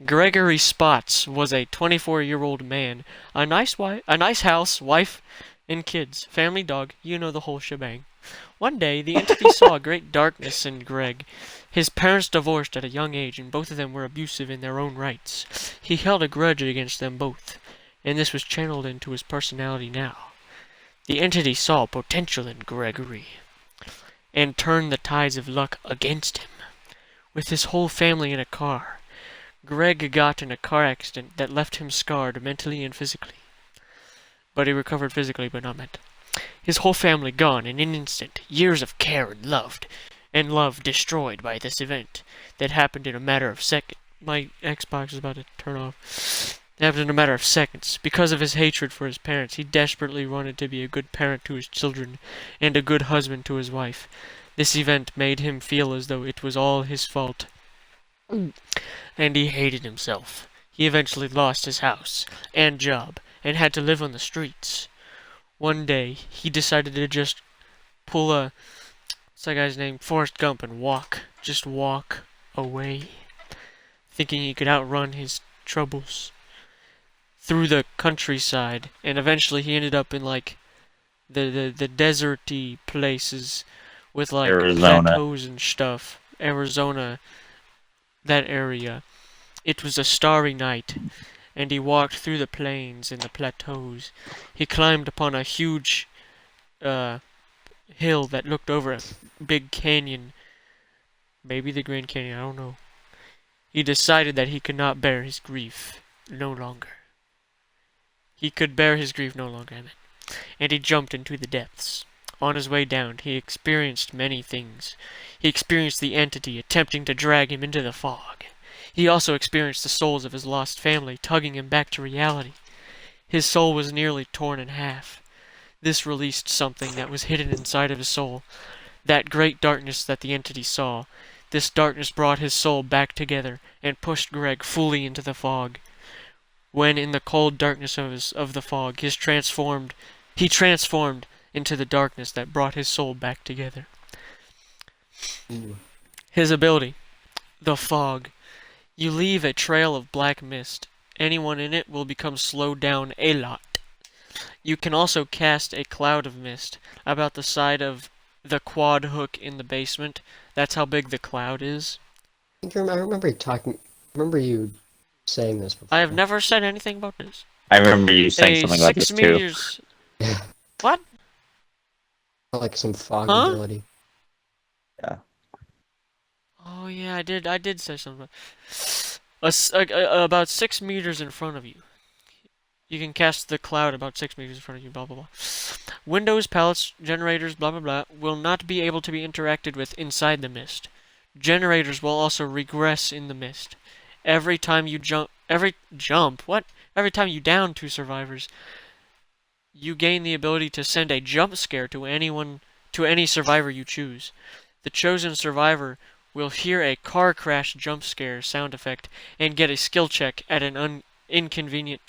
Gregory Spots was a 24-year-old man, a nice house, wife, and kids, family dog, you know the whole shebang. One day, the entity saw a great darkness in Greg. His parents divorced at a young age, and both of them were abusive in their own rights. He held a grudge against them both, and this was channeled into his personality now. The entity saw potential in Gregory, and turned the tides of luck against him. With his whole family in a car, Greg got in a car accident that left him scarred mentally and physically. But he recovered physically, but not mentally. His whole family gone in an instant. Years of care and love destroyed by this event that happened in a matter of seconds. My Xbox is about to turn off. It happened in a matter of seconds. Because of his hatred for his parents, he desperately wanted to be a good parent to his children and a good husband to his wife. This event made him feel as though it was all his fault. And he hated himself. He eventually lost his house and job and had to live on the streets. One day, he decided to just pull what's that guy's name? Forrest Gump and just walk away, thinking he could outrun his troubles through the countryside, and eventually he ended up in like the deserty places with like Arizona. plateaus and stuff. Arizona, that area. It was a starry night, and he walked through the plains and the plateaus. He climbed upon a huge hill that looked over a big canyon. Maybe the Grand Canyon, I don't know. He decided that he could not bear his grief no longer. He could bear his grief no longer, I meant. And he jumped into the depths. On his way down, he experienced many things. He experienced the entity attempting to drag him into the fog. He also experienced the souls of his lost family tugging him back to reality. His soul was nearly torn in half. This released something that was hidden inside of his soul. That great darkness that the entity saw. This darkness brought his soul back together and pushed Greg fully into the fog. When in the cold darkness of the fog, he transformed into the darkness that brought his soul back together. His ability, the fog. You leave a trail of black mist. Anyone in it will become slowed down a lot. You can also cast a cloud of mist about the side of the quad hook in the basement. That's how big the cloud is. I remember you saying this before. I have never said anything about this. I remember you saying something about this 6 too. meters. What? Like some fog Huh? ability. Yeah. Oh yeah, I did say something about 6 meters in front of you. You can cast the cloud about 6 meters in front of you, blah blah blah. Windows, pallets, generators, blah blah blah, will not be able to be interacted with inside the mist. Generators will also regress in the mist. Every time you every time you down 2 survivors, you gain the ability to send a jump scare to any survivor you choose. The chosen survivor will hear a car crash jump scare sound effect and get a skill check at an inconvenient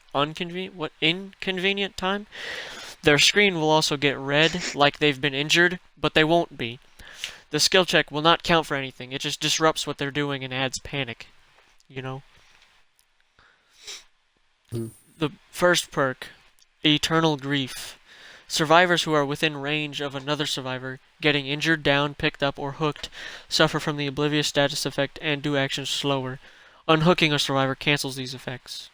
time. Their screen will also get red like they've been injured, but they won't be. The skill check will not count for anything. It just disrupts what they're doing and adds panic. You know? The first perk, Eternal Grief. Survivors who are within range of another survivor getting injured, down, picked up, or hooked suffer from the Oblivious status effect and do actions slower. Unhooking a survivor cancels these effects.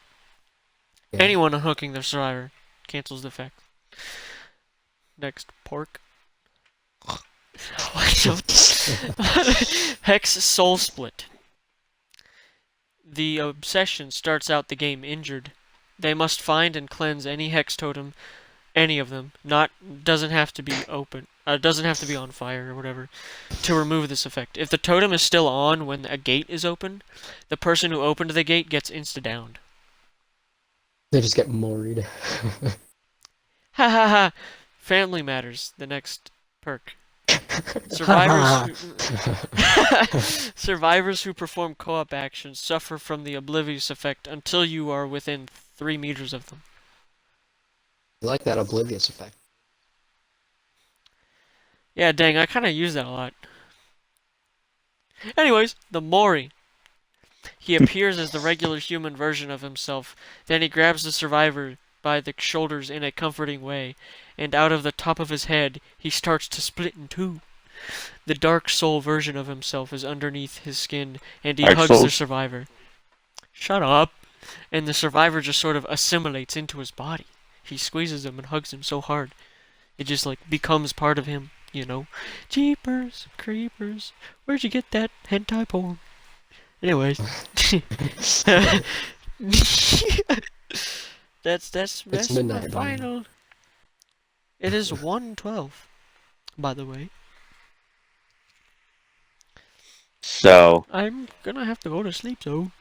Yeah. Anyone unhooking their survivor cancels the effect. Next, pork. Hex Soul Split. The obsession starts out the game injured. They must find and cleanse any hex totem, any of them. Doesn't have to be open. Doesn't have to be on fire or whatever to remove this effect. If the totem is still on when a gate is open, the person who opened the gate gets insta-downed. They just get moried. Ha ha ha! Family Matters, the next perk. Survivors who perform co-op actions suffer from the Oblivious effect until you are within 3 meters of them. I like that Oblivious effect. Yeah, dang, I kind of use that a lot. Anyways, the Mori. He appears as the regular human version of himself. Then he grabs the survivor by the shoulders in a comforting way, and out of the top of his head, he starts to split in 2. The dark soul version of himself is underneath his skin, and he hugs the survivor. Shut up! And the survivor just sort of assimilates into his body. He squeezes him and hugs him so hard. It just, like, becomes part of him, you know? Jeepers, creepers, where'd you get that hentai porn? Anyways. That's midnight, my final. It is 1:12, by the way. So I'm gonna have to go to sleep, so.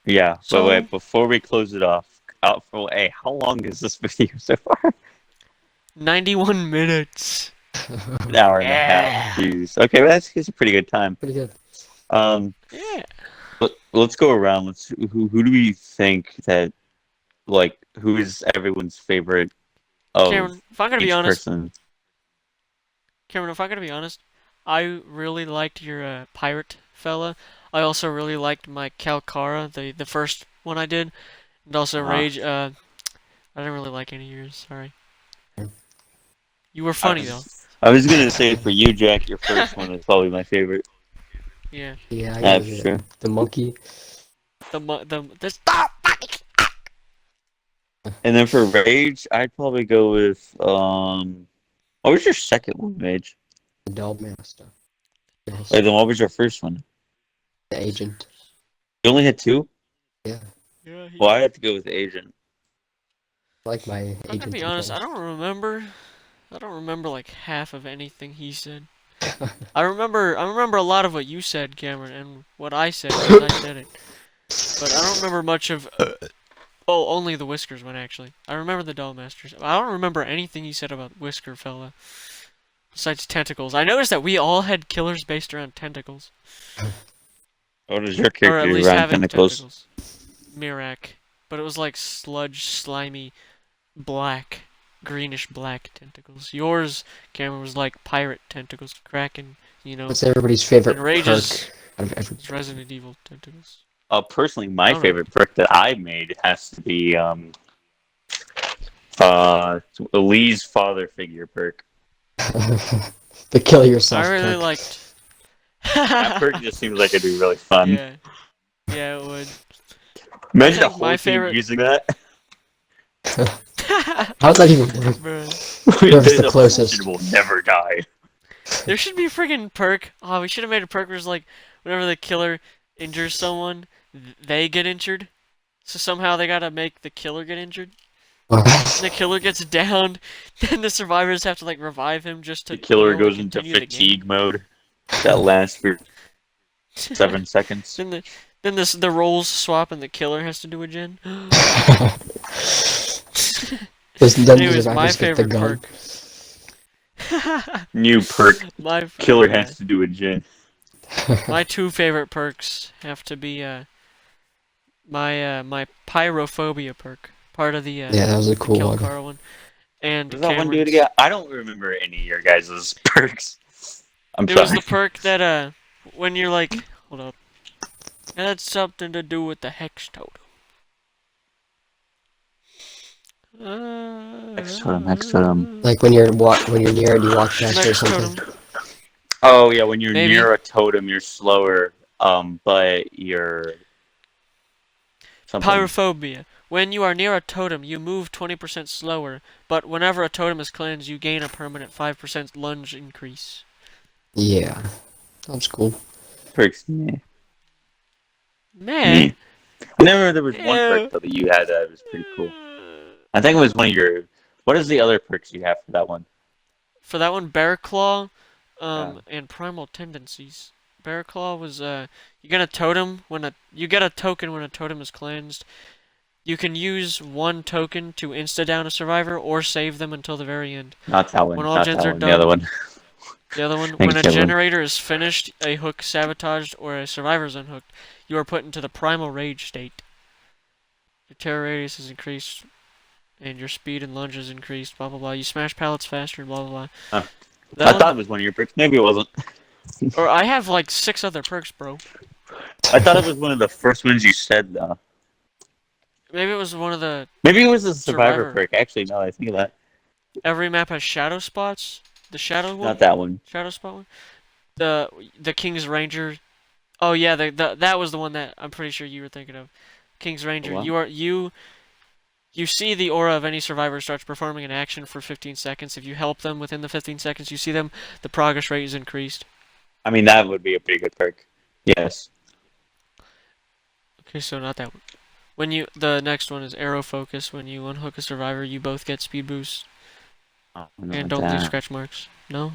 yeah, So- but wait, before we close it off, hey, how long is this video so far? 91 minutes. An hour and a half. Jeez. Okay, well, that's a pretty good time. Pretty good. Yeah. Let's go around. Who do we think that, like, who is everyone's favorite of Cameron, if I'm gonna each be honest, person? I really liked your pirate fella. I also really liked my Calcara, the first one I did, and also Rage. I didn't really like any of yours. Sorry. You were funny though. I was gonna say for you, Jack, your first one is probably my favorite. Yeah. Yeah, I That's got true. the monkey. The stop. And then for Rage, I'd probably go with what was your second one, Rage? The doll master. Yes. Wait, then what was your first one? The agent. You only had two? Yeah. Yeah. Well, I have to go with Agent. I like my I'm agent. gonna be honest. I don't remember. I don't remember like half of anything he said. I remember a lot of what you said, Cameron, and what I said because I said it. But I don't remember much of. Oh, only the Whiskers one actually. I remember the Doll Masters. I don't remember anything you said about Whisker Fella. Besides tentacles, I noticed that we all had killers based around tentacles, What is your or character at least around having tentacles? Mirak, but it was like sludge, slimy, black, greenish black tentacles. Yours, Cameron, was like pirate tentacles, Kraken. What's everybody's favorite And perk Rage's out of every? Resident Evil tentacles. Personally, my Alright. favorite perk that I made has to be Lee's father figure perk. The kill yourself I really perk. liked. That perk just seems like it'd be really fun. Yeah, yeah, it would. Imagine I a think whole my team favorite- using that. How's that even work? Bruh. Whoever's There's the a closest. person will never die. There should be a friggin' perk. Oh, we should have made a perk where it's like, whenever the killer injures someone, they get injured. So somehow they gotta make the killer get injured. And the killer gets downed, then the survivors have to like revive him just to. The killer you know, goes into continue the game. fatigue mode. That lasts for 7 seconds. Then the roles swap and the killer has to do a gen. Anyways, my favorite perk. New perk. My Killer yeah. has to do a gen. My two favorite perks have to be my pyrophobia perk, part of the Yeah, that was a cool Kill one. Carl one, and Does that one do it Cameron's- again? I don't remember any of your guys' perks. I'm It sorry. was the perk that when you're like, hold up, it had something to do with the hex totem. Hex totem. Like when you're near it, you walk past or Hex something. totem. Oh yeah, when you're Maybe. near a totem, you're slower. But you're something. Pyrophobia. When you are near a totem, you move 20% slower, but whenever a totem is cleansed, you gain a permanent 5% lunge increase. Yeah, that's cool. Perks. Meh. Man. I remember there was one Ew. perk though that you had that was pretty cool. I think it was one of your. What is the other perks you have for that one? For that one, Bear Claw, Yeah. and Primal Tendencies. Bear Claw was you get a totem you get a token when a totem is cleansed. You can use one token to insta down a survivor or save them until the very end. Not that one. When all Not gens that are one. done. The other one. The other one, Thanks, when a Kevin. generator is finished, a hook sabotaged, or a survivor is unhooked, you are put into the Primal Rage state. Your terror radius is increased, and your speed and lunge is increased, blah blah blah. You smash pallets faster, blah blah blah. Huh. That I one- thought it was one of your perks. Maybe it wasn't. Or I have like 6 other perks, bro. I thought it was one of the first ones you said though. Maybe it was one of the... Maybe it was a survivor Survivor. perk. Actually, now that I think of that. Every map has shadow spots. The shadow one? Not that one. Shadow spot one? The King's Ranger... Oh yeah, that was the one that I'm pretty sure you were thinking of. King's Ranger. What? You see the aura of any survivor starts performing an action for 15 seconds. If you help them within the 15 seconds you see them, the progress rate is increased. I mean, that would be a pretty good perk. Yes. Okay, so not that one. The next one is Arrow Focus. When you unhook a survivor, you both get speed boost and don't leave scratch marks. No?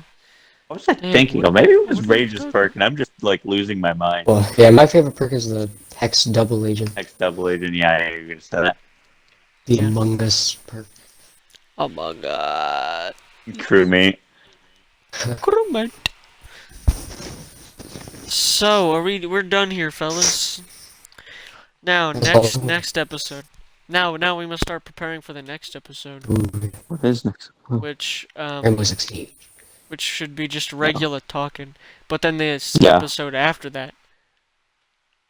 What was I Damn, thinking what- of? Maybe it was what Rage's the- perk, and I'm just like losing my mind. Well, yeah, my favorite perk is the Hex Double Agent, X double agent. Yeah, you're gonna say that. the Yeah. Among Us perk. Oh my god. Crewmate. Crewmate. So, we're done here, fellas. Now, next episode. Now we must start preparing for the next episode, Ooh, What is next? which Rainbow Six Siege. which should be just regular talking. But then the Yeah. episode after that.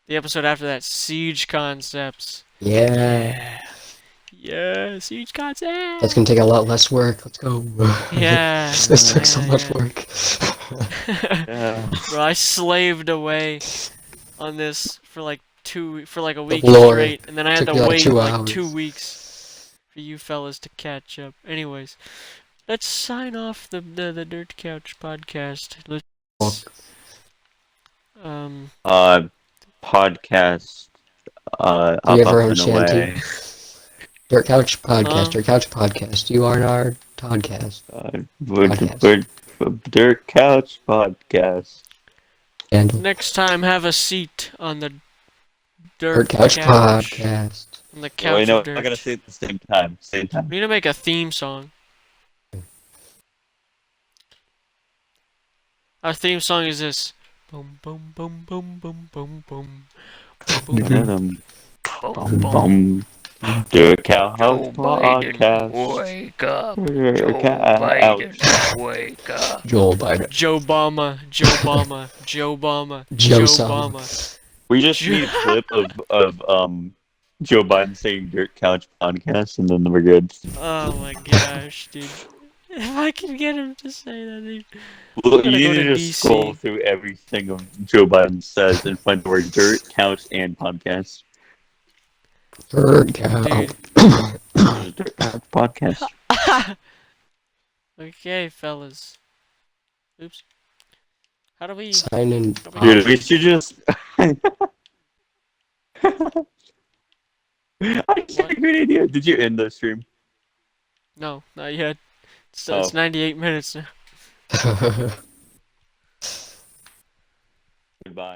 The episode after that, Siege Concepts. Yeah. Yes, huge content. That's gonna take a lot less work. Let's go. Yeah. This took so yeah, much yeah. work. Yeah. Bro, I slaved away on this for like a week lore straight, and then I had took to me like wait 2 like 2 hours. weeks for you fellas to catch up. Anyways, let's sign off the Dirt Couch podcast. Let's Podcast. Do you Up, have our up own and shanty? away. Dirt Couch Podcast. Huh? Dirt Couch Podcast. You are our podcast. We're Dirt Couch Podcast. And Next time, have a seat on the Dirt Dirt Couch Couch. Podcast. On the Oh, couch wait, no, of dirt. I gotta say it at the same time. Same time. We need to make a theme song. Our theme song is this. Boom, boom, boom, boom, boom, boom, boom. Boom, boom, boom, boom. Dirt Couch Joe Biden, Podcast. wake up. Dirt Joe Couch. Biden, wake up. Joel Biden. Joe Obama, Joe Obama, Joe Obama, Joe Joe Sama. Obama. We just need a clip of Joe Biden saying Dirt Couch Podcast, and then we're good. Oh my gosh, dude. If I can get him to say that, dude. Well, gotta you go need to to just scroll DC. through everything Joe Biden says and find the word Dirt Couch and Podcast. Dirt Couch. Dude. Dirt Couch Podcast. Okay, fellas. Oops. How do we... Signing Dude, we should just. I had a great idea. Did you end the stream? No, not yet. So Oh. it's 98 minutes now. off. Goodbye.